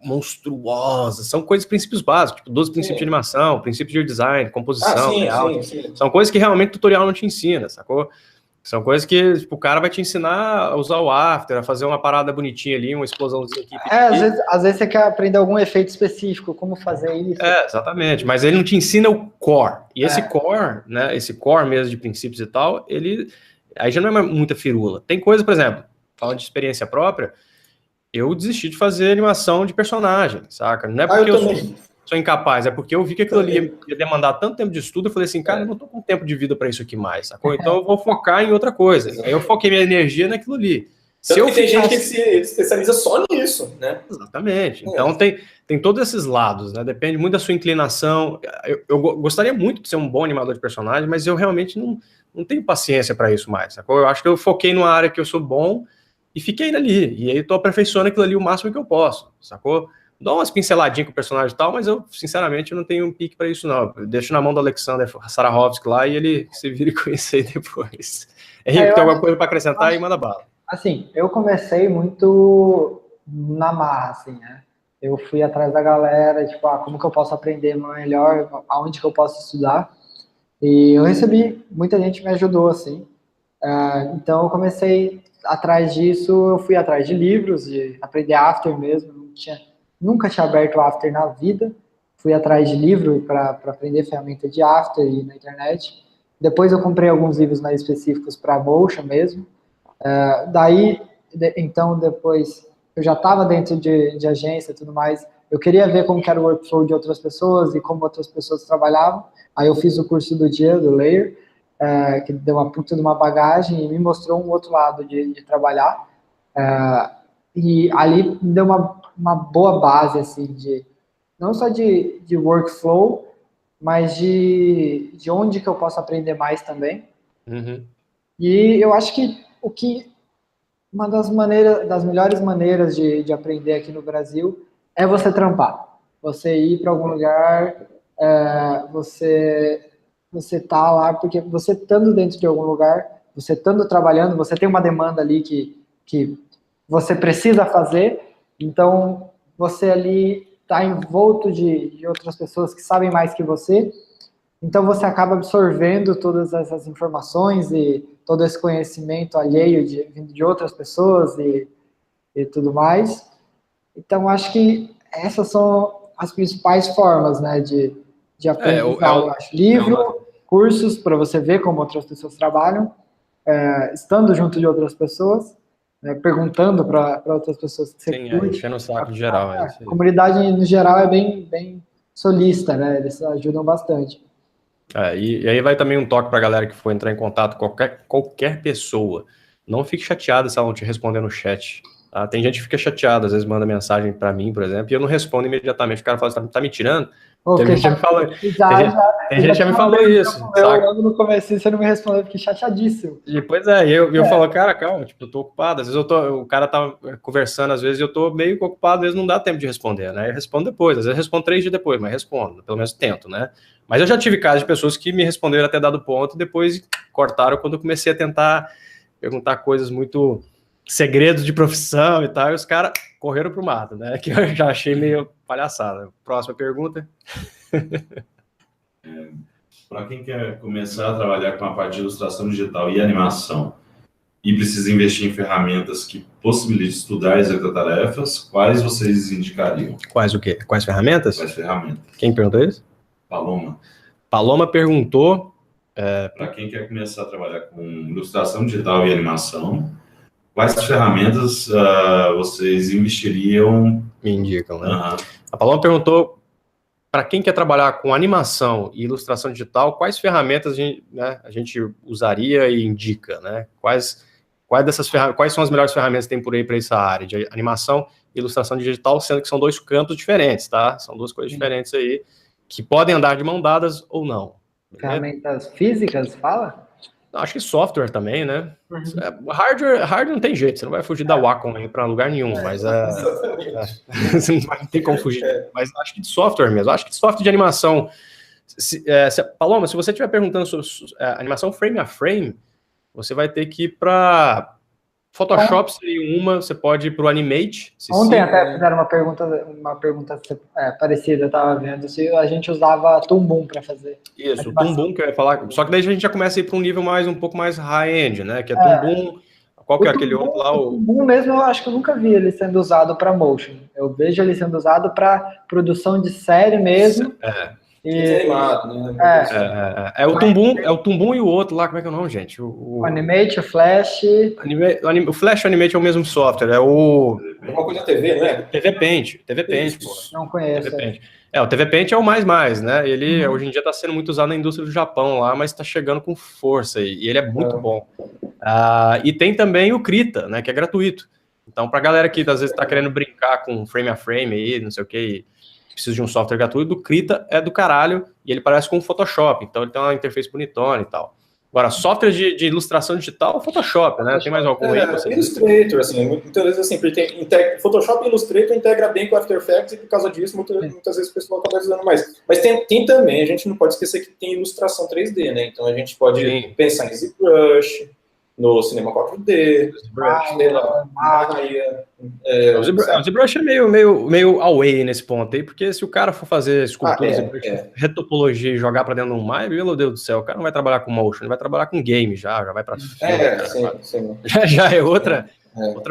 monstruosas, são princípios básicos, tipo 12 princípios de animação, princípios de design, composição, layout. Sim. São coisas que realmente o tutorial não te ensina, sacou? São coisas que tipo, o cara vai te ensinar a usar o After, a fazer uma parada bonitinha ali, uma explosãozinha aqui. Às vezes você quer aprender algum efeito específico, como fazer isso. Exatamente, mas ele não te ensina o core. E esse core, né, esse core mesmo de princípios e tal, aí já não é muita firula. Tem coisa, por exemplo, falando de experiência própria, eu desisti de fazer animação de personagem, saca? Não é porque eu sou incapaz, é porque eu vi que aquilo ali ia demandar tanto tempo de estudo, eu falei assim, cara, eu não tô com tempo de vida para isso aqui mais, sacou? Então eu vou focar em outra coisa. Aí eu foquei minha energia naquilo ali. Tem gente que se especializa só nisso, né? Exatamente. Então tem todos esses lados, né? Depende muito da sua inclinação. Eu gostaria muito de ser um bom animador de personagem, mas eu realmente não tenho paciência para isso mais, sacou? Eu acho que eu foquei numa área que eu sou bom e fiquei ali. E aí eu tô aperfeiçoando aquilo ali o máximo que eu posso, sacou? Dou umas pinceladinhas com o personagem e tal, mas eu, sinceramente, não tenho um pique para isso, não. Eu deixo na mão do Alexander Sarahovsky lá e ele se vira com isso aí depois. Henrique, tem alguma coisa para acrescentar e manda bala. Assim, eu comecei muito na marra, assim, né? Eu fui atrás da galera, tipo, como que eu posso aprender melhor, aonde que eu posso estudar. E eu recebi, muita gente me ajudou, assim. Então eu comecei atrás disso, eu fui atrás de livros, de aprender After mesmo, nunca tinha aberto o After na vida, fui atrás de livro para aprender ferramenta de After e na internet. Depois eu comprei alguns livros mais específicos para Motion mesmo. Então depois eu já estava dentro de agência e tudo mais, eu queria ver como que era o workflow de outras pessoas e como outras pessoas trabalhavam. Aí eu fiz o curso do Diego, do Layer, que deu uma puta de uma bagagem e me mostrou um outro lado de trabalhar. E ali me deu uma boa base, assim, não só de workflow, mas de onde que eu posso aprender mais também. Uhum. E eu acho que uma das melhores maneiras de aprender aqui no Brasil é você trampar. Você ir para algum lugar, você tá lá, porque você estando dentro de algum lugar, você estando trabalhando, você tem uma demanda ali que você precisa fazer, então você ali está envolto de outras pessoas que sabem mais que você, então você acaba absorvendo todas essas informações e todo esse conhecimento alheio vindo de outras pessoas e tudo mais. Então acho que essas são as principais formas, né, de aprendizado, eu acho. Livro, cursos para você ver como outras pessoas trabalham, estando junto de outras pessoas, perguntando para outras pessoas que você curte. Enchendo o saco em geral. A comunidade, no geral, é bem solista, né? Eles ajudam bastante. E aí vai também um toque para a galera que for entrar em contato com qualquer pessoa. Não fique chateado se ela não te responder no chat. Tá? Tem gente que fica chateada, às vezes manda mensagem para mim, por exemplo, e eu não respondo imediatamente. O cara fala assim, tá me tirando? Pô, Tem fiquei gente que me falou, tem gente que me falou isso, saca? logo no começo você não me respondeu, fiquei chateadíssimo. E, pois é, e eu falo, cara, calma, tipo, eu tô ocupado. Às vezes o cara tá conversando, às vezes eu tô meio ocupado, às vezes não dá tempo de responder, né? Eu respondo depois, às vezes eu respondo 3 dias depois, mas respondo, pelo menos tento, né? Mas eu já tive casos de pessoas que me responderam até dado ponto e depois cortaram quando eu comecei a tentar perguntar coisas muito segredos de profissão e tal, e os caras correram pro mato, né? Que eu já achei meio palhaçada. Próxima pergunta. Para quem quer começar a trabalhar com a parte de ilustração digital e animação e precisa investir em ferramentas que possibilitem estudar e executar tarefas, quais vocês indicariam? Quais o quê? Quais ferramentas? Quais ferramentas? Quem perguntou isso? Paloma. Paloma perguntou. Para quem quer começar a trabalhar com ilustração digital e animação, quais ferramentas vocês investiriam? Me indicam, né? A Paloma perguntou, para quem quer trabalhar com animação e ilustração digital, quais ferramentas a gente usaria e indica, né? Quais são as melhores ferramentas que tem por aí para essa área de animação e ilustração digital, sendo que são 2 campos diferentes, tá? São 2 coisas diferentes aí, que podem andar de mão dadas ou não. Ferramentas físicas, fala? Acho que software também, né? Hardware não tem jeito, você não vai fugir da Wacom aí para lugar nenhum, mas você não vai ter como fugir. Mas acho que de software mesmo, acho que de software de animação. Paloma, se você estiver perguntando sobre animação frame a frame, você vai ter que ir para Photoshop, seria uma, você pode ir para o Animate. Ontem até fizeram uma pergunta parecida, eu estava vendo, se a gente usava Toon Boom para fazer. Isso, o Toon Boom que eu ia falar, só que daí a gente já começa a ir para um nível um pouco mais high-end, né, que é Toon Boom, qual que é aquele outro lá? O Toon Boom mesmo, eu acho que eu nunca vi ele sendo usado para motion, eu vejo ele sendo usado para produção de série mesmo. Animado, né? É o Toon Boom e o outro lá, como é que é o nome, gente? O Animate, o Flash. O Flash e o Animate é o mesmo software, é o... Alguma coisa TV, não é? TV Paint, pô. Não conheço. TV Paint. O TV Paint é o mais, né? Ele hoje em dia está sendo muito usado na indústria do Japão lá, mas está chegando com força e ele é muito bom. E tem também o Krita, né? Que é gratuito. Então, para a galera que às vezes está querendo brincar com frame a frame aí, não sei o que, precisa de um software gratuito, o Krita é do caralho e ele parece com o Photoshop, então ele tem uma interface bonitona e tal. Agora, software de ilustração digital, Photoshop, né? Tem mais algum aí? Illustrator, assim, muitas vezes assim, Photoshop e Illustrator integra bem com o After Effects e por causa disso, muitas vezes o pessoal acaba usando mais. Mas tem também, a gente não pode esquecer que tem ilustração 3D, né? Então a gente pode pensar em ZBrush, no Cinema 4D, o ZBrush é meio away nesse ponto aí, porque se o cara for fazer escultura, retopologia e jogar pra dentro de um Maya, meu Deus do céu, o cara não vai trabalhar com motion, ele vai trabalhar com game já vai pra filme. Sim. Já é outra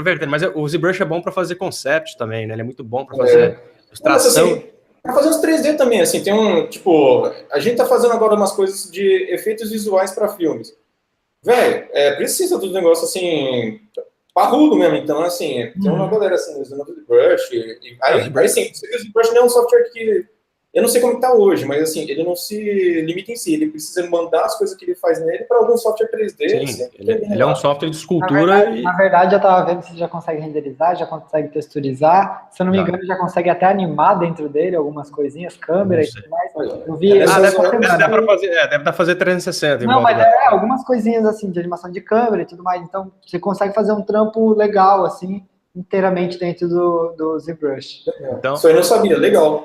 vertente, mas o ZBrush é bom pra fazer concept também, né? Ele é muito bom pra fazer ilustração. Assim, pra fazer os 3D também, assim, tem a gente tá fazendo agora umas coisas de efeitos visuais pra filmes. Velho, precisa dos negócios, assim, parrudo mesmo. Então, assim, tem uma galera, assim, usando o ZBrush. Aí sim, o ZBrush não é um software que... Eu não sei como está hoje, mas, assim, ele não se limita em si. Ele precisa mandar as coisas que ele faz nele para algum software 3D. Sim, assim, ele é um software de escultura. Na verdade, eu estava vendo se já consegue renderizar, já consegue texturizar. Se eu não me engano, já consegue até animar dentro dele algumas coisinhas, câmera e tudo mais. Eu vi deve dar fazer 360. Não, mas algumas coisinhas, assim, de animação de câmera e tudo mais. Então, você consegue fazer um trampo legal, assim, inteiramente dentro do ZBrush. Então, isso aí eu não sabia, legal.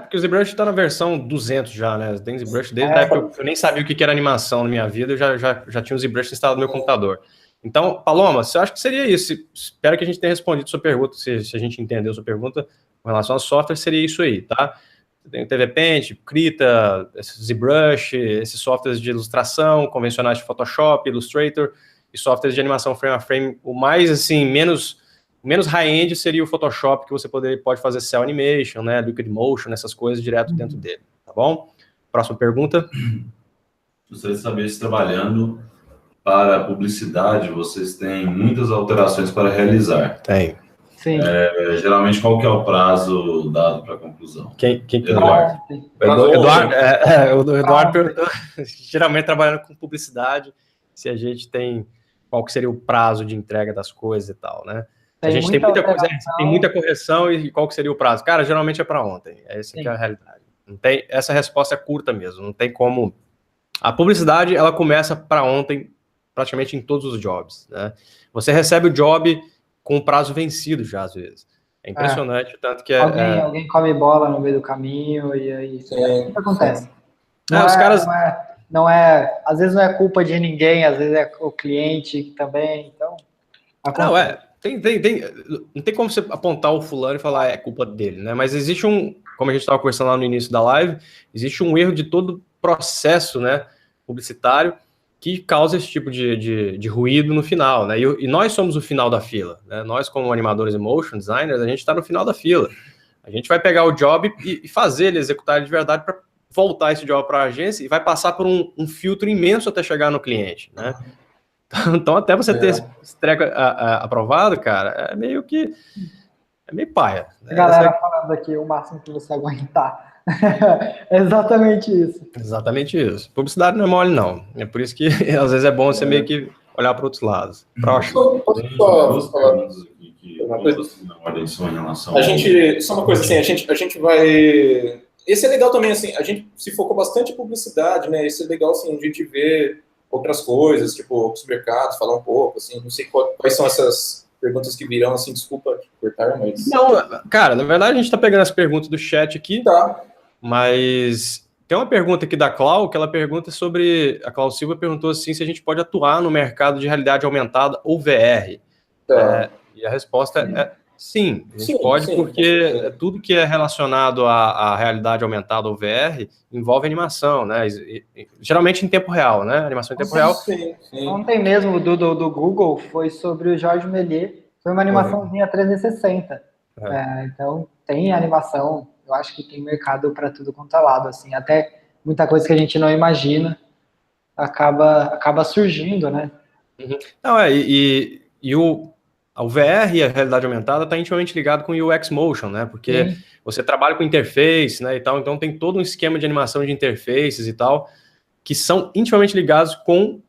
Porque o ZBrush está na versão 200 já, né? Tem ZBrush desde a época que eu nem sabia o que era animação na minha vida, eu já tinha o ZBrush instalado no meu computador. Então, Paloma, você acha que seria isso? Espero que a gente tenha respondido a sua pergunta, se a gente entendeu a sua pergunta com relação ao software, seria isso aí, tá? Tem o TV Paint, Krita, ZBrush, esses softwares de ilustração, convencionais de Photoshop, Illustrator, e softwares de animação frame a frame, o mais, assim, menos high-end seria o Photoshop, que você pode fazer cell animation, né, liquid motion, essas coisas direto dentro dele, tá bom? Próxima pergunta. Gostaria de saber se trabalhando para publicidade, vocês têm muitas alterações para realizar. Tem. Sim. Geralmente, qual que é o prazo dado para a conclusão? Quem Eduardo. O Eduardo perguntou, geralmente trabalhando com publicidade, se a gente tem, qual que seria o prazo de entrega das coisas e tal, né? A gente tem muita coisa, tem muita correção e qual que seria o prazo? Cara, geralmente é para ontem. Essa que é a realidade. Não tem, essa resposta é curta mesmo, não tem como. A publicidade, ela começa para ontem, praticamente em todos os jobs, né? Você recebe o job com o prazo vencido já, às vezes. É impressionante, tanto que alguém come bola no meio do caminho e aí o que acontece? Os caras... Às vezes não é culpa de ninguém, às vezes é o cliente também, então... Não, não tem como você apontar o fulano e falar é culpa dele, né? Mas existe como a gente estava conversando lá no início da live, existe um erro de todo processo, né, publicitário que causa esse tipo de ruído no final, né? E nós somos o final da fila, né? Nós, como animadores e motion designers, a gente está no final da fila. A gente vai pegar o job e fazer ele executar ele de verdade para voltar esse job para a agência e vai passar por um filtro imenso até chegar no cliente, né? Então, até você ter esse treco aprovado, cara, é meio paia. Né? Galera falando aqui, o máximo que você aguentar. É exatamente isso. Exatamente isso. Publicidade não é mole, não. É por isso que, às vezes, é bom você meio que olhar para outros lados. Próximo. Só uma coisa assim, a gente vai... Esse é legal também, assim, a gente se focou bastante em publicidade, né? Esse é legal, assim, a gente ver outras coisas, tipo, supermercados, falar um pouco, assim, não sei quais são essas perguntas que virão, assim, desculpa cortar, mas... Não, cara, na verdade a gente tá pegando as perguntas do chat aqui, mas tem uma pergunta aqui da Clau, que ela pergunta sobre, a Clau Silva perguntou assim, se a gente pode atuar no mercado de realidade aumentada ou VR. E a resposta é sim, a gente pode, porque tudo que é relacionado à realidade aumentada ou VR envolve animação, né? Geralmente em tempo real, né? Animação em tempo real. Sim. Ontem mesmo, do Google, foi sobre o Jorge Méliès, foi uma animaçãozinha 360. Então, tem animação, eu acho que tem mercado para tudo quanto é lado, assim, até muita coisa que a gente não imagina acaba surgindo, né? Não, o VR e a realidade aumentada está intimamente ligado com o UX Motion, né? Porque você trabalha com interface, né, e tal, então tem todo um esquema de animação de interfaces e tal, que são intimamente ligados com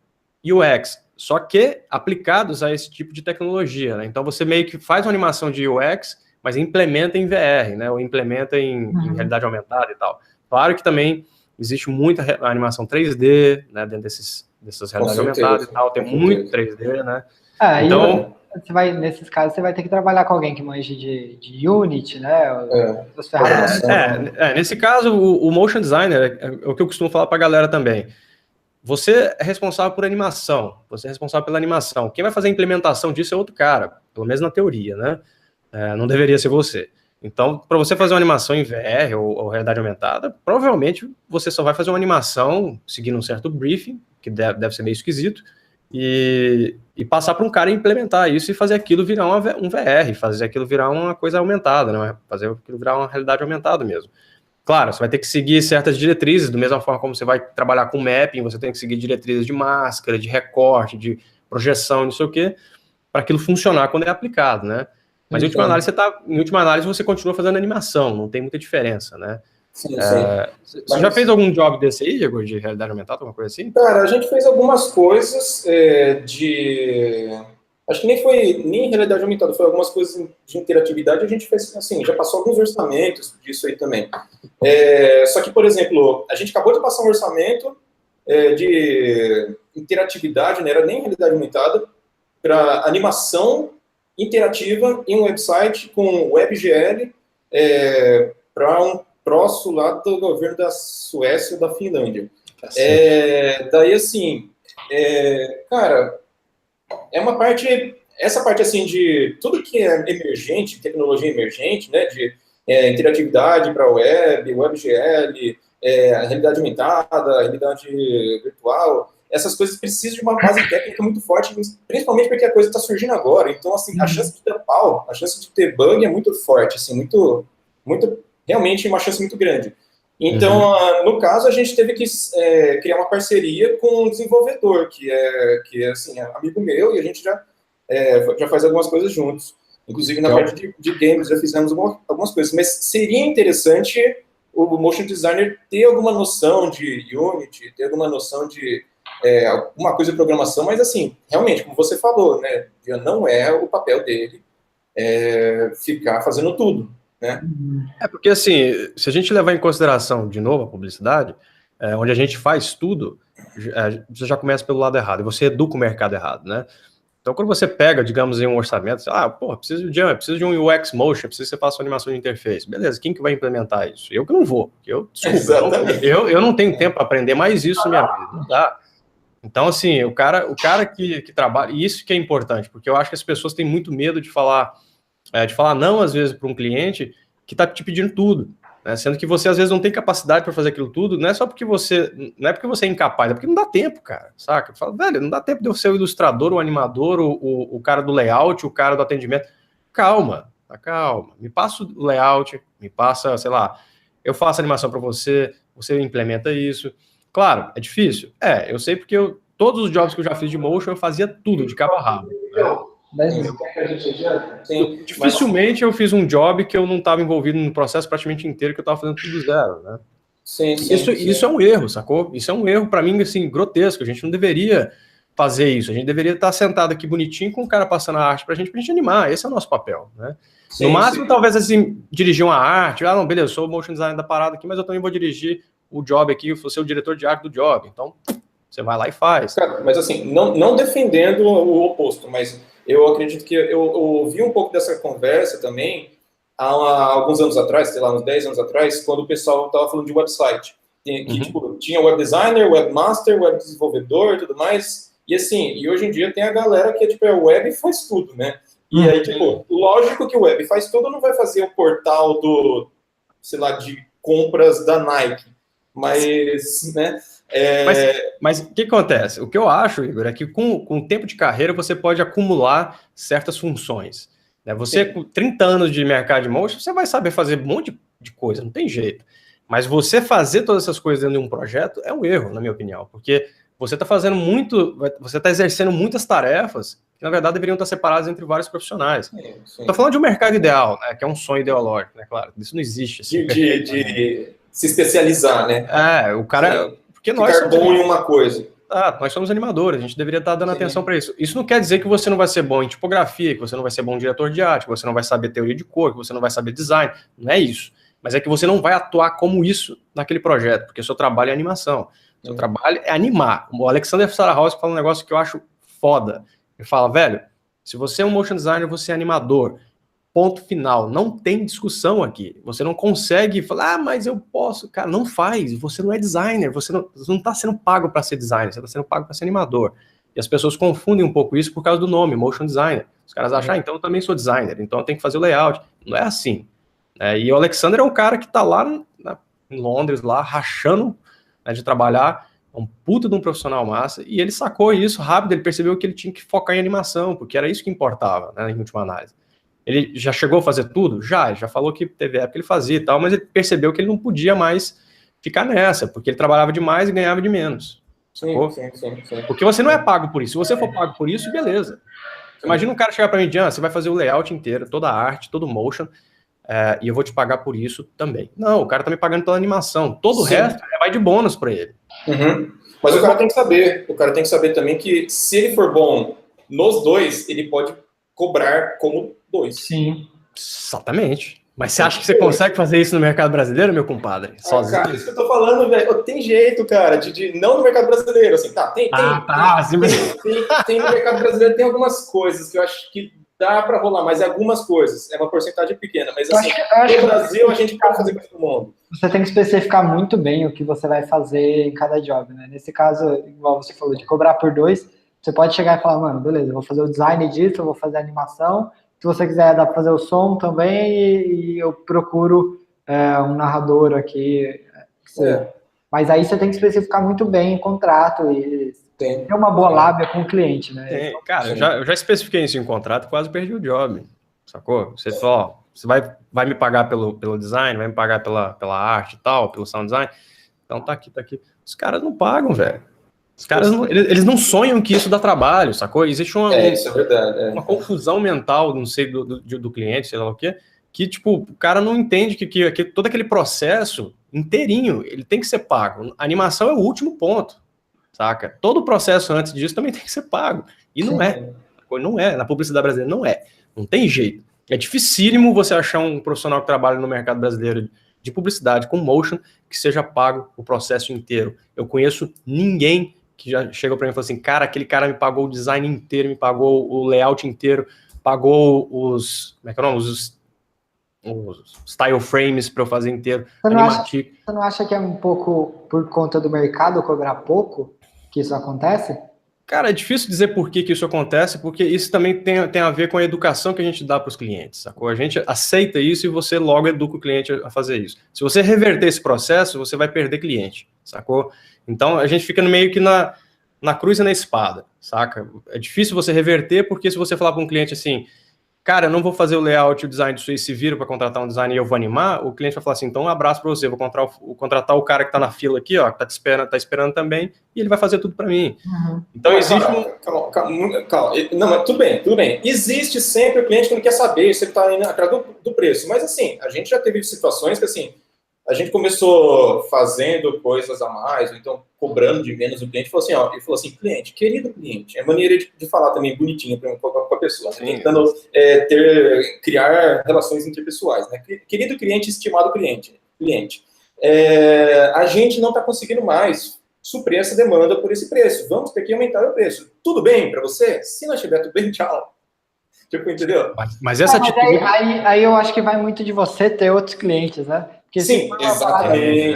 UX, só que aplicados a esse tipo de tecnologia, né? Então você meio que faz uma animação de UX, mas implementa em VR, né? Ou implementa em realidade aumentada e tal. Claro que também existe muita animação 3D, né, dentro dessas realidades aumentadas e tal, tem muito 3D, né? Então... nesses casos, você vai ter que trabalhar com alguém que manje de Unity, né? Nesse caso, o motion designer, é o que eu costumo falar para a galera também. Você é responsável por animação, você é responsável pela animação. Quem vai fazer a implementação disso é outro cara, pelo menos na teoria, né? Não deveria ser você. Então, para você fazer uma animação em VR ou realidade aumentada, provavelmente você só vai fazer uma animação seguindo um certo briefing, que deve ser meio esquisito, e passar para um cara implementar isso e fazer aquilo virar um VR, fazer aquilo virar uma coisa aumentada, né? Fazer aquilo virar uma realidade aumentada mesmo. Claro, você vai ter que seguir certas diretrizes, da mesma forma como você vai trabalhar com mapping, você tem que seguir diretrizes de máscara, de recorte, de projeção, não sei o quê, para aquilo funcionar quando é aplicado, né? Mas em última análise você continua fazendo animação, não tem muita diferença, né? Sim. Você já fez algum job desse aí, Igor, de realidade aumentada, alguma coisa assim? Cara, a gente fez algumas coisas acho que nem realidade aumentada, foi algumas coisas de interatividade, a gente fez assim, já passou alguns orçamentos disso aí também. Só que, por exemplo, a gente acabou de passar um orçamento de interatividade, não era nem realidade aumentada, para animação interativa em um website com WebGL para um troço lá do governo da Suécia ou da Finlândia. Daí, assim, cara, essa parte, assim, de tudo que é emergente, tecnologia emergente, né, de interatividade para web, WebGL, realidade aumentada, realidade virtual, essas coisas precisam de uma base técnica muito forte, principalmente porque a coisa está surgindo agora. Então, assim, a chance de ter pau, a chance de ter bug é muito forte, assim, muito, realmente uma chance muito grande. Então, no caso, a gente teve que criar uma parceria com um desenvolvedor, que é assim, amigo meu, e a gente já faz algumas coisas juntos. Inclusive, na parte de games, já fizemos algumas coisas. Mas seria interessante o motion designer ter alguma noção de Unity, ter alguma noção de alguma coisa de programação, mas, assim, realmente, como você falou, né, não é o papel dele ficar fazendo tudo. né? É porque, assim, se a gente levar em consideração, de novo, a publicidade, onde a gente faz tudo, você já começa pelo lado errado, e você educa o mercado errado, né? Então, quando você pega, digamos, em um orçamento, preciso de um UX Motion, preciso que você faça uma animação de interface. Beleza, quem que vai implementar isso? Eu que não vou. Desculpa, eu não tenho tempo para aprender mais isso na minha vida. Não dá. Então, assim, o cara que trabalha, e isso que é importante, porque eu acho que as pessoas têm muito medo de falar não, às vezes, para um cliente que está te pedindo tudo. Né? Sendo que você, às vezes, não tem capacidade para fazer aquilo tudo, não é porque você é incapaz, é porque não dá tempo, cara, saca? Eu falo, velho, não dá tempo de eu ser o ilustrador, o animador, o cara do layout, o cara do atendimento. Calma, me passa o layout, me passa, sei lá, eu faço animação para você, você implementa isso. Claro, é difícil? Eu sei porque todos os jobs que eu já fiz de motion, eu fazia tudo de cabo a rabo. Dificilmente eu fiz um job que eu não estava envolvido no processo praticamente inteiro, que eu estava fazendo tudo zero, né? Isso é um erro, sacou? Isso é um erro, para mim, assim, grotesco. A gente não deveria fazer isso. A gente deveria estar sentado aqui bonitinho com o cara passando a arte pra gente animar. Esse é o nosso papel, né? No máximo, talvez, assim, dirigir uma arte. Não, beleza, eu sou o motion designer da parada aqui, mas eu também vou dirigir o job aqui, vou ser o diretor de arte do job. Então, você vai lá e faz. Cara, mas assim, não defendendo o oposto, mas eu acredito que eu ouvi um pouco dessa conversa também há alguns anos atrás, sei lá, uns 10 anos atrás, quando o pessoal estava falando de website. Tipo, tinha web designer, webmaster, web desenvolvedor e tudo mais. E assim, hoje em dia tem a galera que é web faz tudo, né? E aí, tipo, lógico que o web faz tudo, não vai fazer o portal sei lá, de compras da Nike. Mas, né? Mas o que acontece? O que eu acho, Igor, é que com o tempo de carreira você pode acumular certas funções. Né? Você, com 30 anos de mercado de motion, você vai saber fazer um monte de coisa, não tem jeito. Mas você fazer todas essas coisas dentro de um projeto é um erro, na minha opinião, porque você está fazendo você está exercendo muitas tarefas que, na verdade, deveriam estar separadas entre vários profissionais. Estou falando de um mercado ideal, né, que é um sonho ideológico, né, claro, isso não existe. Assim, de se especializar, né? O cara... Porque ficar bom em uma coisa. Nós somos animadores, a gente deveria estar dando atenção para isso. Isso não quer dizer que você não vai ser bom em tipografia, que você não vai ser bom diretor de arte, que você não vai saber teoria de cor, que você não vai saber design. Não é isso. Mas é que você não vai atuar como isso naquele projeto, porque o seu trabalho é animação. O seu trabalho é animar. O Alexander Sarahouse fala um negócio que eu acho foda. Ele fala, velho, se você é um motion designer, você é animador. Ponto final. Não tem discussão aqui. Você não consegue falar, mas eu posso. Cara, não faz. Você não é designer. Você não está sendo pago para ser designer. Você está sendo pago para ser animador. E as pessoas confundem um pouco isso por causa do nome, motion designer. Os caras acham, então eu também sou designer, então eu tenho que fazer o layout. Não é assim. E o Alexander é um cara que está lá em Londres, lá, rachando, né, de trabalhar. É um puta de um profissional massa. E ele sacou isso rápido. Ele percebeu que ele tinha que focar em animação, porque era isso que importava, né, em última análise. Ele já chegou a fazer tudo? Já falou que teve época que ele fazia e tal, mas ele percebeu que ele não podia mais ficar nessa, porque ele trabalhava demais e ganhava de menos. Sim. Porque você não é pago por isso. Se você for pago por isso, beleza. Imagina um cara chegar para mim e dizer, você vai fazer o layout inteiro, toda a arte, todo o motion, e eu vou te pagar por isso também. Não, o cara tá me pagando pela animação. Todo o resto vai de bônus para ele. Mas o cara tem que saber também que se ele for bom nos dois, ele pode cobrar como dois. Sim. Exatamente. Mas você acha que você consegue fazer isso no mercado brasileiro, meu compadre? Sozinho? Cara, isso que eu tô falando, velho. Tem jeito, cara, não no mercado brasileiro, assim, tem no mercado brasileiro, tem algumas coisas que eu acho que dá pra rolar, mas algumas coisas, é uma porcentagem pequena, mas assim, no Brasil a gente pode fazer com todo mundo. Você tem que especificar muito bem o que você vai fazer em cada job, né? Nesse caso, igual você falou, de cobrar por dois, você pode chegar e falar, mano, beleza, eu vou fazer o design disso, eu vou fazer a animação, se você quiser, dá para fazer o som também, e eu procuro um narrador aqui. Mas aí você tem que especificar muito bem o contrato e ter uma boa lábia com o cliente, né? Cara, eu já especifiquei isso em contrato, quase perdi o job, sacou? Você falou, você vai me pagar pelo design, vai me pagar pela arte e tal, pelo sound design, então tá aqui. Os caras não pagam, velho. Os caras eles não sonham que isso dá trabalho, sacou? Existe isso é verdade, uma confusão mental, não sei, do cliente, sei lá o quê, que, tipo, o cara não entende que todo aquele processo inteirinho, ele tem que ser pago. A animação é o último ponto, saca? Todo o processo antes disso também tem que ser pago. E não é. Na publicidade brasileira não é. Não tem jeito. É dificílimo você achar um profissional que trabalha no mercado brasileiro de publicidade com motion que seja pago o processo inteiro. Eu conheço ninguém que já chegou para mim e falou assim, cara, aquele cara me pagou o design inteiro, me pagou o layout inteiro, pagou os, como é que é o nome? Os style frames para eu fazer inteiro. Você não acha que é um pouco por conta do mercado cobrar pouco que isso acontece? Cara, é difícil dizer por que isso acontece, porque isso também tem a ver com a educação que a gente dá para os clientes, sacou? A gente aceita isso e você logo educa o cliente a fazer isso. Se você reverter esse processo, você vai perder cliente, sacou? Então, a gente fica meio que na cruz e na espada, saca? É difícil você reverter, porque se você falar para um cliente assim, cara, eu não vou fazer o layout e o design disso aí, se vira para contratar um design e eu vou animar, o cliente vai falar assim, então um abraço para você, vou contratar o cara que está na fila aqui, ó, que tá esperando também, e ele vai fazer tudo para mim. Uhum. Então existe Calma. Não, mas tudo bem. Existe sempre o cliente que não quer saber, você está indo atrás do preço. Mas assim, a gente já teve situações que assim, a gente começou fazendo coisas a mais, ou então cobrando de menos, o cliente falou assim, ó, ele falou assim, cliente, querido cliente, é maneira de falar também bonitinho com a pessoa, né? Tentando criar relações interpessoais, né? Querido cliente, estimado cliente, a gente não está conseguindo mais suprir essa demanda por esse preço, vamos ter que aumentar o preço. Tudo bem para você? Se não estiver tudo bem, tchau. Tipo, entendeu? Mas essa atitude... Aí eu acho que vai muito de você ter outros clientes, né? Porque sim, exatamente.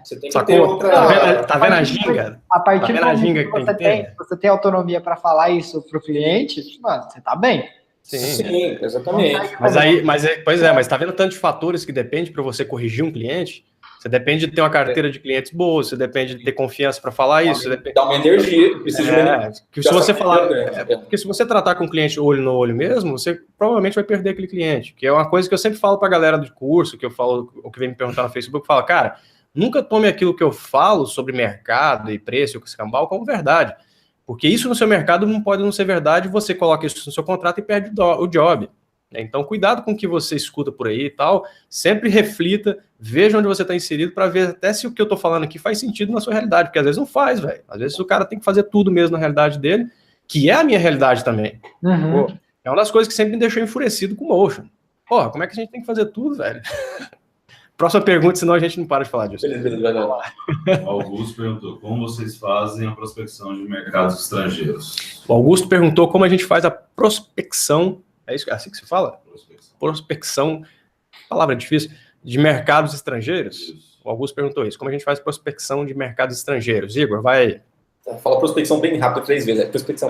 Você tem que ter outra... Tá vendo a ginga? A partir do momento que você tem autonomia para falar isso para o cliente, mano, você tá bem. Sim, exatamente. Mas tá vendo tantos fatores que depende para você corrigir um cliente? Você depende de ter uma carteira de clientes boa, você depende de ter confiança para falar isso. Dá uma energia, precisa de uma energia. Se você falar, porque se você tratar com o cliente olho no olho mesmo, você provavelmente vai perder aquele cliente, que é uma coisa que eu sempre falo para a galera do curso, que eu falo, o que vem me perguntar no Facebook, fala, cara, nunca tome aquilo que eu falo sobre mercado e preço e o escambau como verdade, porque isso no seu mercado não pode não ser verdade, você coloca isso no seu contrato e perde o job. Então, cuidado com o que você escuta por aí e tal, sempre reflita, veja onde você está inserido para ver até se o que eu estou falando aqui faz sentido na sua realidade, porque às vezes não faz, velho. Às vezes o cara tem que fazer tudo mesmo na realidade dele, que é a minha realidade também. Uhum. Pô, é uma das coisas que sempre me deixou enfurecido com o Motion. Porra, como é que a gente tem que fazer tudo, velho? Próxima pergunta, senão a gente não para de falar disso. Beleza. O Augusto perguntou, como vocês fazem a prospecção de mercados estrangeiros? O Augusto perguntou como a gente faz a prospecção. É isso, assim que se fala? Prospecção, palavra difícil, de mercados estrangeiros? Isso. O Augusto perguntou isso. Como a gente faz prospecção de mercados estrangeiros? Igor, vai aí. Fala prospecção bem rápido, 3 vezes. Prospecção.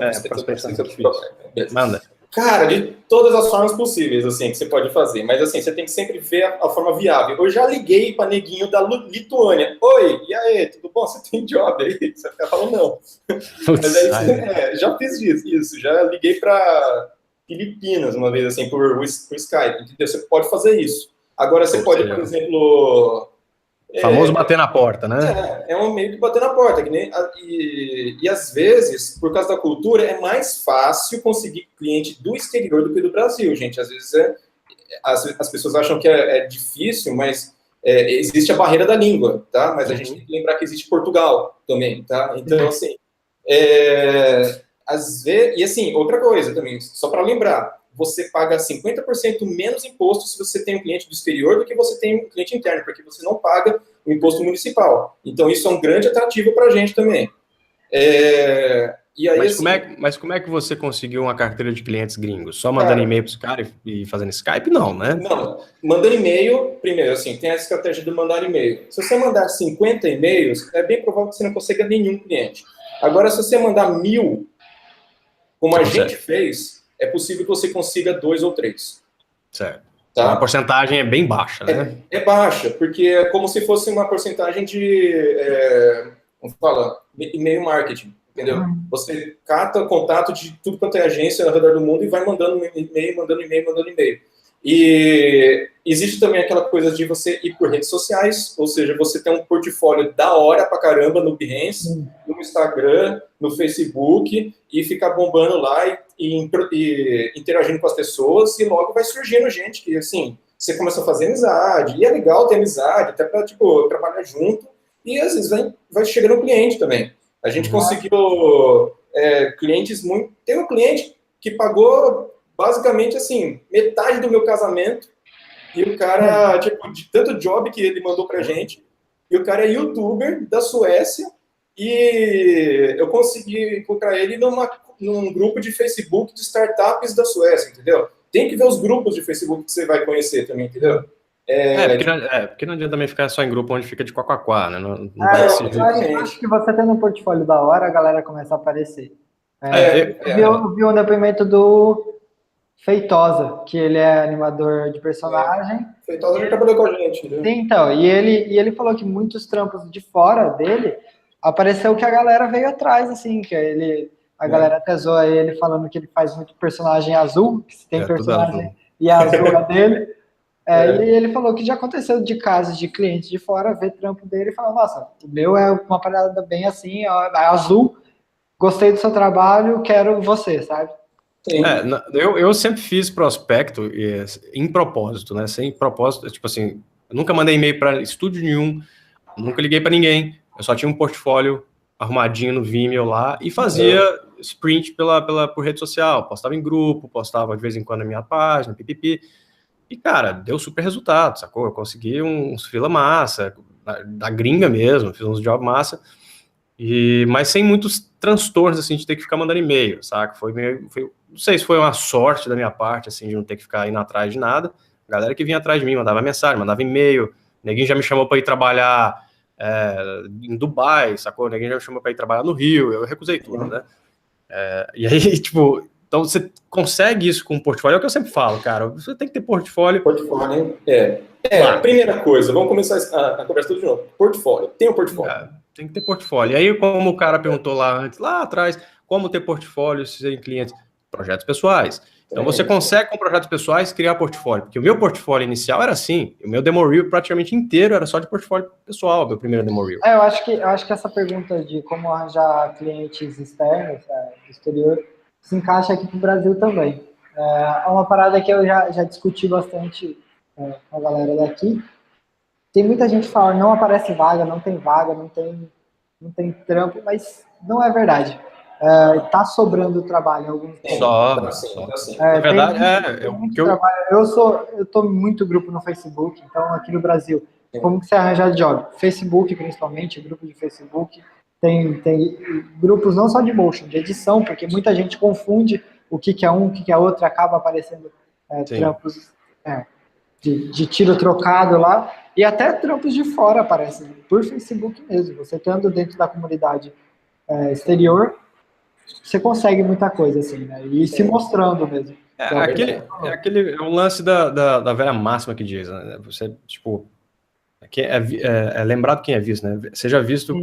Manda. Cara, de todas as formas possíveis, assim, que você pode fazer. Mas, assim, você tem que sempre ver a forma viável. Eu já liguei para neguinho da Lituânia. Oi, e aí, tudo bom? Você tem job aí? Você vai ficar falando não. Mas aí, já fiz isso. Já liguei para Filipinas uma vez, assim, por Skype, entendeu? Você pode fazer isso. Agora, você pode, por exemplo... Famoso bater na porta, né? É um meio de bater na porta. Que nem, e às vezes, por causa da cultura, é mais fácil conseguir cliente do exterior do que do Brasil, gente. Às vezes, as pessoas acham que é difícil, mas existe a barreira da língua, tá? Mas a gente tem que lembrar que existe Portugal também, tá? Então, assim... às vezes, e assim, outra coisa também, só para lembrar, você paga 50% menos imposto se você tem um cliente do exterior do que você tem um cliente interno, porque você não paga o imposto municipal. Então, isso é um grande atrativo para a gente também. E aí, mas como é que você conseguiu uma carteira de clientes gringos? Só mandando e-mail para os caras e fazendo Skype? Não, né? Não, mandando e-mail, primeiro, assim, tem a estratégia de mandar e-mail. Se você mandar 50 e-mails, é bem provável que você não consiga nenhum cliente. Agora, se você mandar 1000, como a gente fez, é possível que você consiga 2 ou 3. Certo. Tá? A porcentagem é bem baixa, né? É baixa, porque é como se fosse uma porcentagem de, como fala, e-mail marketing, entendeu? Você cata contato de tudo quanto é agência ao redor do mundo e vai mandando e-mail. E existe também aquela coisa de você ir por redes sociais, ou seja, você tem um portfólio da hora pra caramba no Behance, no Instagram, no Facebook, e ficar bombando lá e interagindo com as pessoas, e logo vai surgindo gente que, assim, você começa a fazer amizade, e é legal ter amizade, até pra, tipo, trabalhar junto, e às vezes vai chegando um cliente também. A gente conseguiu clientes muito... Tem um cliente que pagou basicamente, assim, metade do meu casamento, e o cara, tipo, de tanto job que ele mandou pra gente, e o cara é youtuber da Suécia, e eu consegui colocar ele num grupo de Facebook de startups da Suécia, entendeu? Tem que ver os grupos de Facebook que você vai conhecer também, entendeu? Porque não adianta também ficar só em grupo onde fica de quá, né? Não Eu acho que você tendo um portfólio da hora, a galera começa a aparecer. Eu vi um depoimento do Feitosa, que ele é animador de personagem. Feitosa já trabalhou com a gente, entendeu? Então, e ele falou que muitos trampos de fora dele apareceu que a galera veio atrás, assim, que a galera até zoa ele falando que ele faz muito personagem azul, que se tem personagem e a azul é dele. E ele falou que já aconteceu de casos de clientes de fora ver trampo dele e falar, nossa, o meu é uma parada bem assim, é azul, gostei do seu trabalho, quero você, sabe? Eu sempre fiz prospecto em propósito, né? Sem propósito, tipo assim, eu nunca mandei e-mail para estúdio nenhum, nunca liguei para ninguém, eu só tinha um portfólio arrumadinho no Vimeo lá e fazia sprint por rede social, postava em grupo, postava de vez em quando na minha página, pipipi. E, cara, deu super resultado, sacou? Eu consegui uns freela massa, da gringa mesmo, fiz uns job massa, mas sem muitos transtornos, assim, de ter que ficar mandando e-mail, saca? Não sei se foi uma sorte da minha parte, assim, de não ter que ficar indo atrás de nada. A galera que vinha atrás de mim mandava mensagem, mandava e-mail, ninguém já me chamou para ir trabalhar em Dubai, sacou? Ninguém já me chamou para ir trabalhar no Rio, eu recusei tudo, né? E aí, tipo... Então, você consegue isso com portfólio, é o que eu sempre falo, cara, você tem que ter portfólio. Portfólio, primeira coisa, vamos começar a conversa tudo de novo. Portfólio, tem um portfólio. Tem que ter portfólio. E aí, como o cara perguntou lá atrás, como ter portfólio se serem clientes? Projetos pessoais. Então, você consegue, com projetos pessoais, criar portfólio. Porque o meu portfólio inicial era assim, o meu demo reel praticamente inteiro era só de portfólio pessoal, meu primeiro demo reel. Eu acho que essa pergunta de como arranjar clientes externos, do exterior, se encaixa aqui para o Brasil também. É uma parada que eu já discuti bastante com a galera daqui. Tem muita gente que fala, não aparece vaga, não tem trampo, mas não é verdade. Tá sobrando trabalho em alguns pontos. Sim. Na verdade, eu tô muito grupo no Facebook, então aqui no Brasil, como que você arranja job? Facebook, principalmente, grupo de Facebook. Tem grupos não só de motion, de edição, porque muita gente confunde o que é um, o que é outro, acaba aparecendo trampos de tiro trocado lá, e até trampos de fora aparecem, por Facebook mesmo. Você estando dentro da comunidade exterior, você consegue muita coisa, assim, né? E se mostrando mesmo. É um lance da velha máxima que diz, né? Você, tipo... É lembrado quem é visto, né? Seja visto,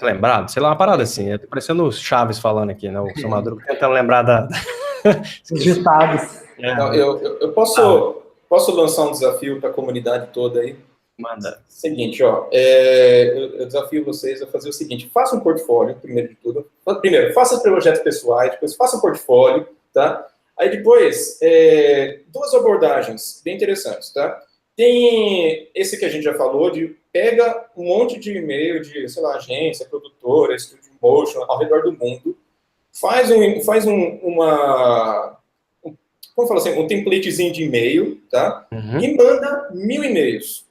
lembrado, sei lá, uma parada assim. É parecendo o Chaves falando aqui, né? O seu Maduro tentando lembrar os ditados. Eu posso lançar um desafio para a comunidade toda aí? Manda. Seguinte, eu desafio vocês a fazer o seguinte: faça um portfólio, primeiro de tudo. Primeiro, faça projetos pessoais, depois faça um portfólio, tá? Aí depois, duas abordagens bem interessantes, tá? Tem esse que a gente já falou, de pega um monte de e-mail de, sei lá, agência, produtora, estúdio motion, ao redor do mundo, faz como fala assim, um templatezinho de e-mail, tá? E manda 1000 e-mails,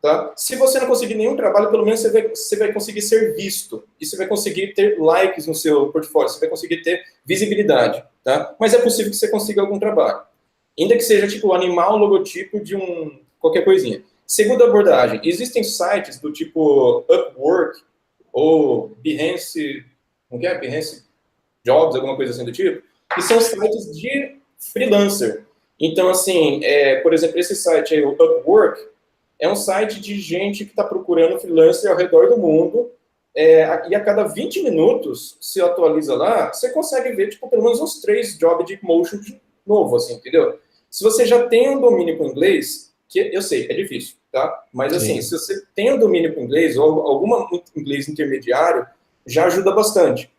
tá? Se você não conseguir nenhum trabalho, pelo menos você vai conseguir ser visto, e você vai conseguir ter likes no seu portfólio, você vai conseguir ter visibilidade, tá? Mas é possível que você consiga algum trabalho. Ainda que seja tipo animal logotipo de qualquer coisinha. Segunda abordagem, existem sites do tipo Upwork ou Behance, Behance Jobs, alguma coisa assim do tipo, que são sites de freelancer. Então, assim, por exemplo, esse site aí, o Upwork, é um site de gente que está procurando freelancer ao redor do mundo, e a cada 20 minutos, se atualiza lá, você consegue ver, tipo, pelo menos uns 3 jobs de motion novo, assim, entendeu? Se você já tem um domínio com inglês, que eu sei, é difícil, tá? Mas, assim, se você tem um domínio com inglês, ou algum inglês intermediário, já ajuda bastante.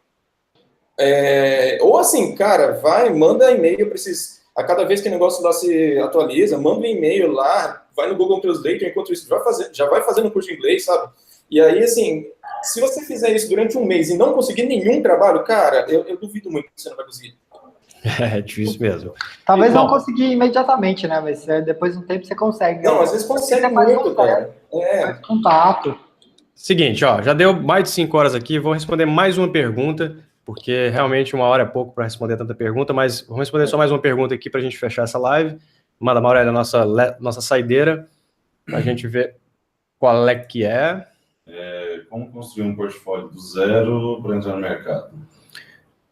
Ou assim, cara, manda e-mail para esses... A cada vez que o negócio lá se atualiza, manda um e-mail lá, vai no Google Translate, enquanto isso, já vai fazendo curso de inglês, sabe? E aí, assim, se você fizer isso durante um mês e não conseguir nenhum trabalho, cara, eu duvido muito que você não vai conseguir. É difícil mesmo. Talvez não Bom, conseguir imediatamente, né? Mas depois de um tempo você consegue. Não, às vezes consegue Você faz muito, cara. faz contato. seguinte, ó, já deu mais de 5 horas aqui, vou responder mais uma pergunta, porque realmente 1 hora é pouco para responder tanta pergunta, mas vamos responder só mais uma pergunta aqui para a gente fechar essa live. Manda, Maurélio, a nossa saideira, para a gente ver qual é que é. Como construir um portfólio do zero para entrar no mercado?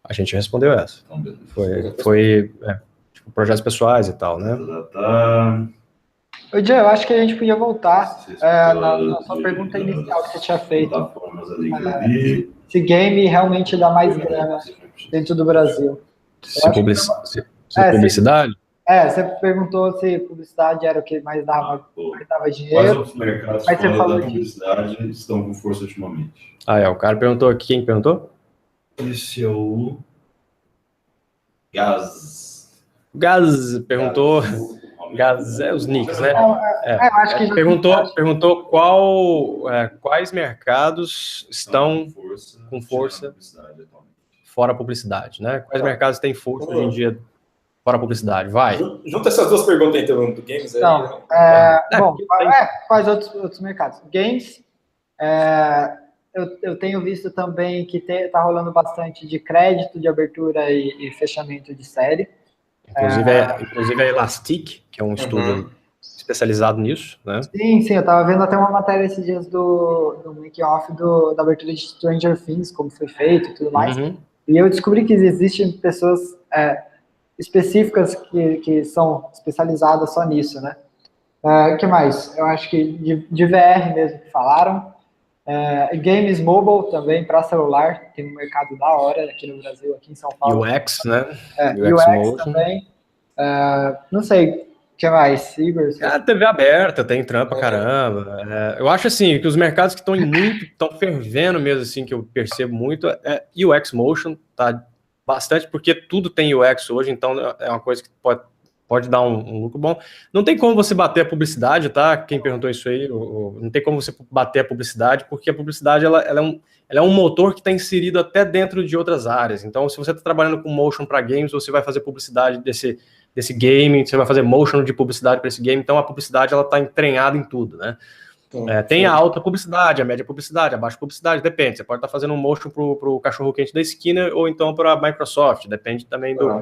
A gente respondeu essa. Então, beleza. Foi tipo, projetos pessoais e tal, né? Ô, Jean, eu acho que a gente podia voltar na sua pergunta inicial que você tinha feito. Plataformas ali. Se game realmente dá mais grana dentro do Brasil. Se publicidade? Você perguntou se publicidade era o que mais dava Quais dinheiro. outros mercados Mas você fora falou da publicidade estão com força ultimamente? O cara perguntou aqui, quem perguntou? Esse é o Gaz. Gaz perguntou. Gaz é os nicks, né? Eu acho que Perguntou quais mercados estão com força fora a publicidade, né? Quais mercados têm força hoje em dia fora a publicidade? Vai. Junta essas duas perguntas aí, então, do games aí. Não, quais outros mercados? Games, eu tenho visto também que tá rolando bastante de crédito, de abertura e fechamento de série. Inclusive a Elastic, que é um estudo especializado nisso, né? Sim, eu tava vendo até uma matéria esses dias do make-off da abertura de Stranger Things, como foi feito e tudo mais. E eu descobri que existem pessoas específicas que são especializadas só nisso, né? O que mais? Eu acho que de VR mesmo que falaram. Games mobile também para celular, tem um mercado da hora aqui no Brasil, aqui em São Paulo. UX, né? UX também. Não sei, o que mais? Cyber? TV aberta, tem trampa caramba. Eu acho assim, que os mercados que estão fervendo mesmo, assim, que eu percebo muito, UX Motion, tá bastante, porque tudo tem UX hoje, então é uma coisa que pode dar um lucro bom. Não tem como você bater a publicidade, tá? Quem perguntou isso aí, não tem como você bater a publicidade, porque a publicidade ela é um motor que está inserido até dentro de outras áreas. Então, se você está trabalhando com motion para games, você vai fazer publicidade desse game, você vai fazer motion de publicidade para esse game. Então, a publicidade ela está entranhada em tudo, né? Tem a alta publicidade, a média publicidade, a baixa publicidade, depende. Você pode estar fazendo um motion para o cachorro-quente da esquina ou então para a Microsoft, depende também do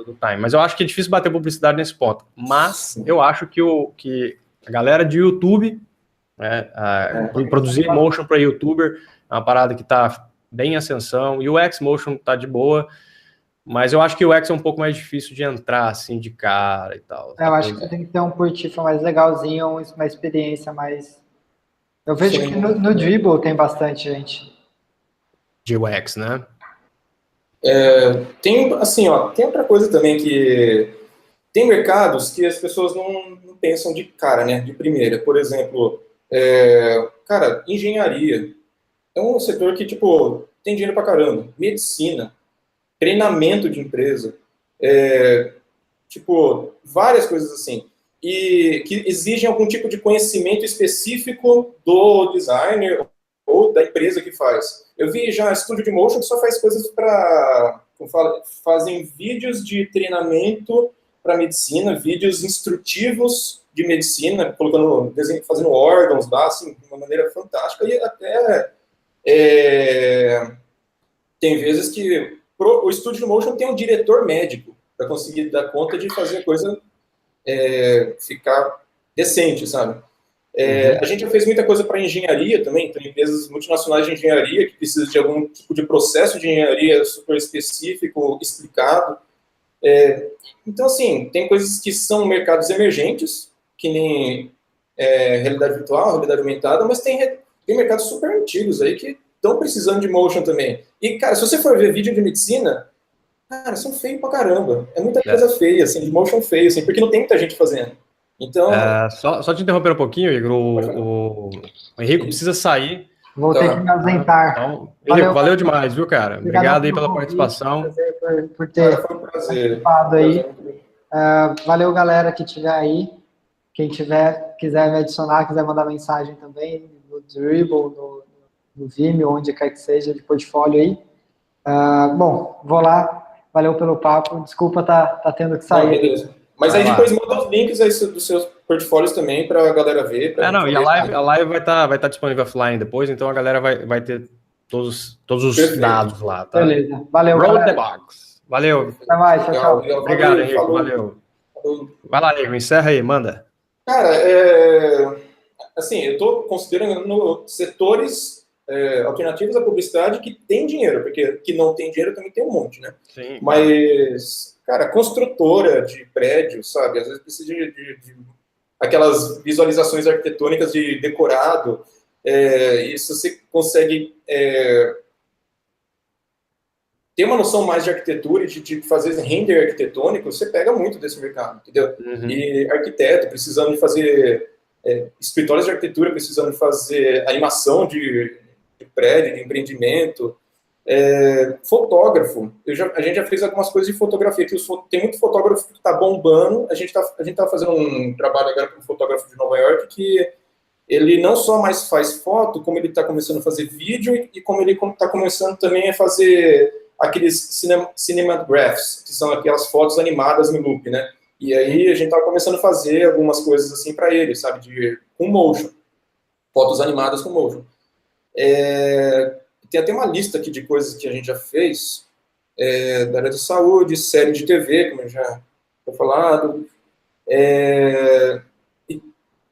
time. Mas eu acho que é difícil bater publicidade nesse ponto. Mas eu acho que a galera de YouTube, produzir motion para YouTuber é uma parada que está bem em ascensão. E o UX Motion está de boa, mas eu acho que o UX é um pouco mais difícil de entrar assim de cara e tal. Eu acho que tem que ter um portfólio mais legalzinho, uma experiência mais... Eu vejo que no Dribbble tem bastante gente. De UX, né? Tem outra coisa também que tem mercados que as pessoas não pensam de cara, né, de primeira. Por exemplo, engenharia é um setor que, tipo, tem dinheiro pra caramba. Medicina, treinamento de empresa, várias coisas assim. E que exigem algum tipo de conhecimento específico do designer ou da empresa que faz. Eu vi já estúdio de motion que só faz coisas para... fazem vídeos de treinamento para medicina, vídeos instrutivos de medicina, fazendo órgãos lá, assim, de uma maneira fantástica. E até tem vezes que o estúdio de motion tem um diretor médico para conseguir dar conta de fazer a coisa ficar decente, sabe? A gente já fez muita coisa para engenharia também, tem empresas multinacionais de engenharia que precisam de algum tipo de processo de engenharia super específico, explicado. Então, assim, tem coisas que são mercados emergentes, que nem realidade virtual, realidade aumentada, mas tem mercados super antigos aí que estão precisando de motion também. E, cara, se você for ver vídeo de medicina, cara, são feios pra caramba. É muita coisa feia, assim, de motion feio, assim, porque não tem muita gente fazendo. Então... Só te interromper um pouquinho, Igor, o Henrico precisa sair. Vou ter que me ausentar. Então, Henrico, valeu demais, viu, cara? Obrigado aí pela participação. Por ter prazer. participado aí. Valeu, galera que estiver aí. Quem quiser me adicionar, quiser mandar mensagem também no Dribbble, no Vimeo, onde quer que seja, de portfólio aí. Bom, vou lá Valeu pelo papo. Desculpa tá tendo que Não, sair. beleza. Mas aí depois manda os links aí dos seus portfólios também para a galera ver. E a live vai tá disponível offline depois, então a galera vai ter todos os Perfeito. dados lá, tá? Beleza. Valeu, Roll galera. the box. Valeu. Até mais. Tchau, tchau. Legal, Obrigado, Henrique. falou. Valeu. Falou. Vai lá, Igor. Encerra aí, manda. Cara, assim, eu estou considerando setores alternativos à publicidade que tem dinheiro, porque que não tem dinheiro também tem um monte, né? Sim. Mas, cara, construtora de prédios, sabe? Às vezes precisa de aquelas visualizações arquitetônicas de decorado, e se você consegue ter uma noção mais de arquitetura e de fazer render arquitetônico, você pega muito desse mercado, entendeu? Uhum. E arquiteto precisando de fazer escritórios de arquitetura, precisando de fazer animação de prédio, de empreendimento, fotógrafo. A gente já fez algumas coisas de fotografia, que tem muito fotógrafo que está bombando. A gente tá fazendo um trabalho agora com um fotógrafo de Nova York que ele não só mais faz foto, como ele está começando a fazer vídeo e como ele está começando também a fazer aqueles cinemagraphs, que são aquelas fotos animadas no loop, né? E aí a gente estava começando a fazer algumas coisas assim para ele, sabe, com motion, fotos animadas com motion. Tem até uma lista aqui de coisas que a gente já fez, da área de saúde, série de TV, como eu já foi falado.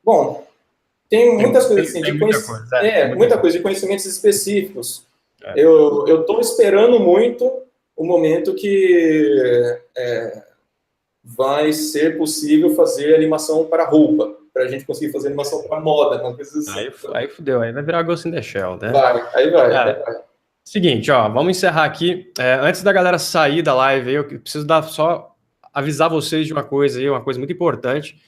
Bom, tem muitas coisas assim, muita coisa de conhecimentos específicos. Eu estou esperando muito o momento que vai ser possível fazer animação para roupa, para a gente conseguir fazer animação para moda, uma coisa assim. Aí fudeu, aí vai virar Ghost in the Shell, né? Vai. Seguinte, ó, vamos encerrar aqui. Antes da galera sair da live, eu preciso só avisar vocês de uma coisa aí, uma coisa muito importante,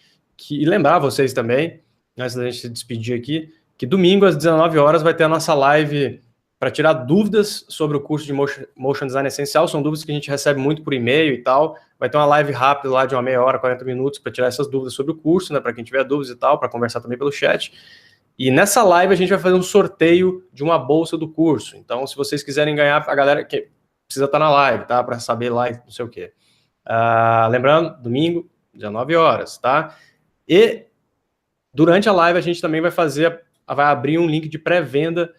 e lembrar vocês também, antes da gente se despedir aqui, que domingo às 19 horas vai ter a nossa live para tirar dúvidas sobre o curso de Motion Design Essencial. São dúvidas que a gente recebe muito por e-mail e tal. Vai ter uma live rápida lá de uma meia hora, 40 minutos, para tirar essas dúvidas sobre o curso, né? Para quem tiver dúvidas e tal, para conversar também pelo chat. E nessa live a gente vai fazer um sorteio de uma bolsa do curso. Então, se vocês quiserem ganhar, a galera que precisa estar na live, tá? Para saber lá e não sei o quê. Lembrando, domingo, 19 horas, tá? E durante a live a gente também vai abrir um link de pré-venda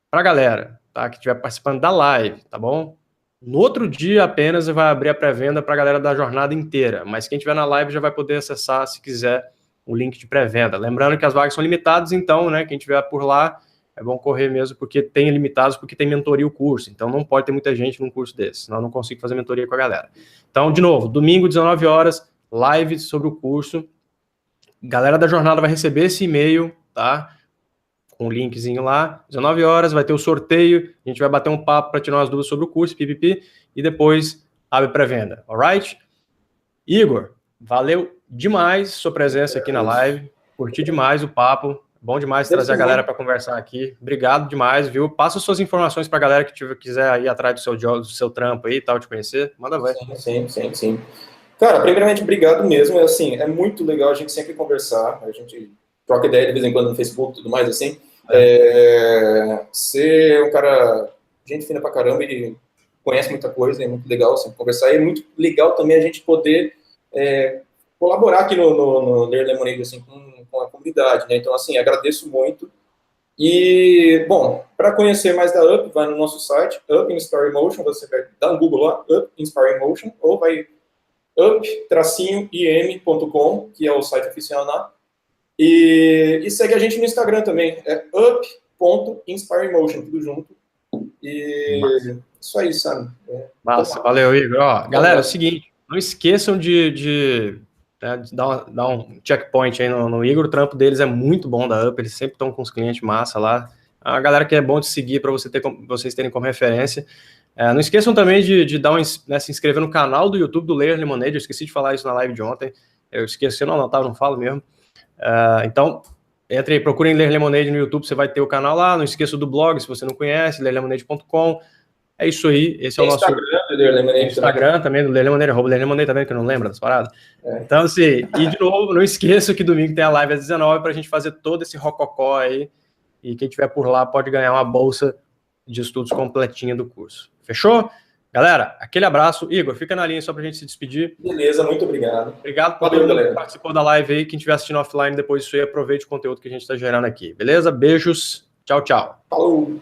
para a galera, tá? Que estiver participando da live, tá bom? No outro dia apenas vai abrir a pré-venda para a galera da jornada inteira, mas quem estiver na live já vai poder acessar, se quiser, o link de pré-venda. Lembrando que as vagas são limitadas, então, né, quem estiver por lá, é bom correr mesmo, porque tem limitados, porque tem mentoria o curso, então não pode ter muita gente num curso desse, senão eu não consigo fazer mentoria com a galera. Então, de novo, domingo, 19 horas, live sobre o curso. Galera da jornada vai receber esse e-mail, tá? Com o linkzinho lá, 19 horas, vai ter o sorteio, a gente vai bater um papo para tirar umas dúvidas sobre o curso, pipipi, e depois abre pré-venda, alright? Igor, valeu demais sua presença aqui na live, curti demais o papo, bom demais trazer a galera para conversar aqui, obrigado demais, viu? Passa suas informações para a galera que quiser ir atrás do seu trampo aí e tal, te conhecer, manda ver. Sim. Cara, primeiramente, obrigado mesmo, assim, é muito legal a gente sempre conversar, a gente troca ideia de vez em quando no Facebook e tudo mais, assim. Você é um cara, gente fina pra caramba, e conhece muita coisa, é muito legal sempre conversar, e é muito legal também a gente poder colaborar aqui no Ler Lemonade, assim, com a comunidade, né? Então, assim, agradeço muito. E, bom, para conhecer mais da UP, vai no nosso site, Up Inspire Motion, você vai dar um Google lá, Up Inspire Motion, ou vai up-im.com, que é o site oficial lá. E segue a gente no Instagram também, up.inspiremotion, tudo junto. E isso aí, sabe? Massa, valeu, Igor. Ó, galera, é o seguinte, não esqueçam de dar um checkpoint aí no Igor, o trampo deles é muito bom da Up, eles sempre estão com os clientes massa lá. A galera que é bom de seguir para vocês terem como referência. Não esqueçam também de se inscrever no canal do YouTube do Ler Lemonade, eu esqueci de falar isso na live de ontem, eu esqueci, não falo mesmo. Então, entre aí, procurem Ler Lemonade no YouTube, você vai ter o canal lá, não esqueça do blog, se você não conhece, lerlemonade.com. É isso aí, esse é o nosso Instagram também, do Ler Lemonade, @Ler Lemonade, tá vendo que eu não lembro das paradas? Então, assim, e de novo, não esqueça que domingo tem a live às 19 pra gente fazer todo esse rococó aí, e quem tiver por lá pode ganhar uma bolsa de estudos completinha do curso. Fechou? Galera, aquele abraço. Igor, fica na linha só pra gente se despedir. Beleza, muito obrigado. Obrigado por Valeu, todo mundo galera. que participou da live aí. Quem estiver assistindo offline depois disso aí, aproveite o conteúdo que a gente está gerando aqui. Beleza? Beijos. Tchau, tchau. Falou!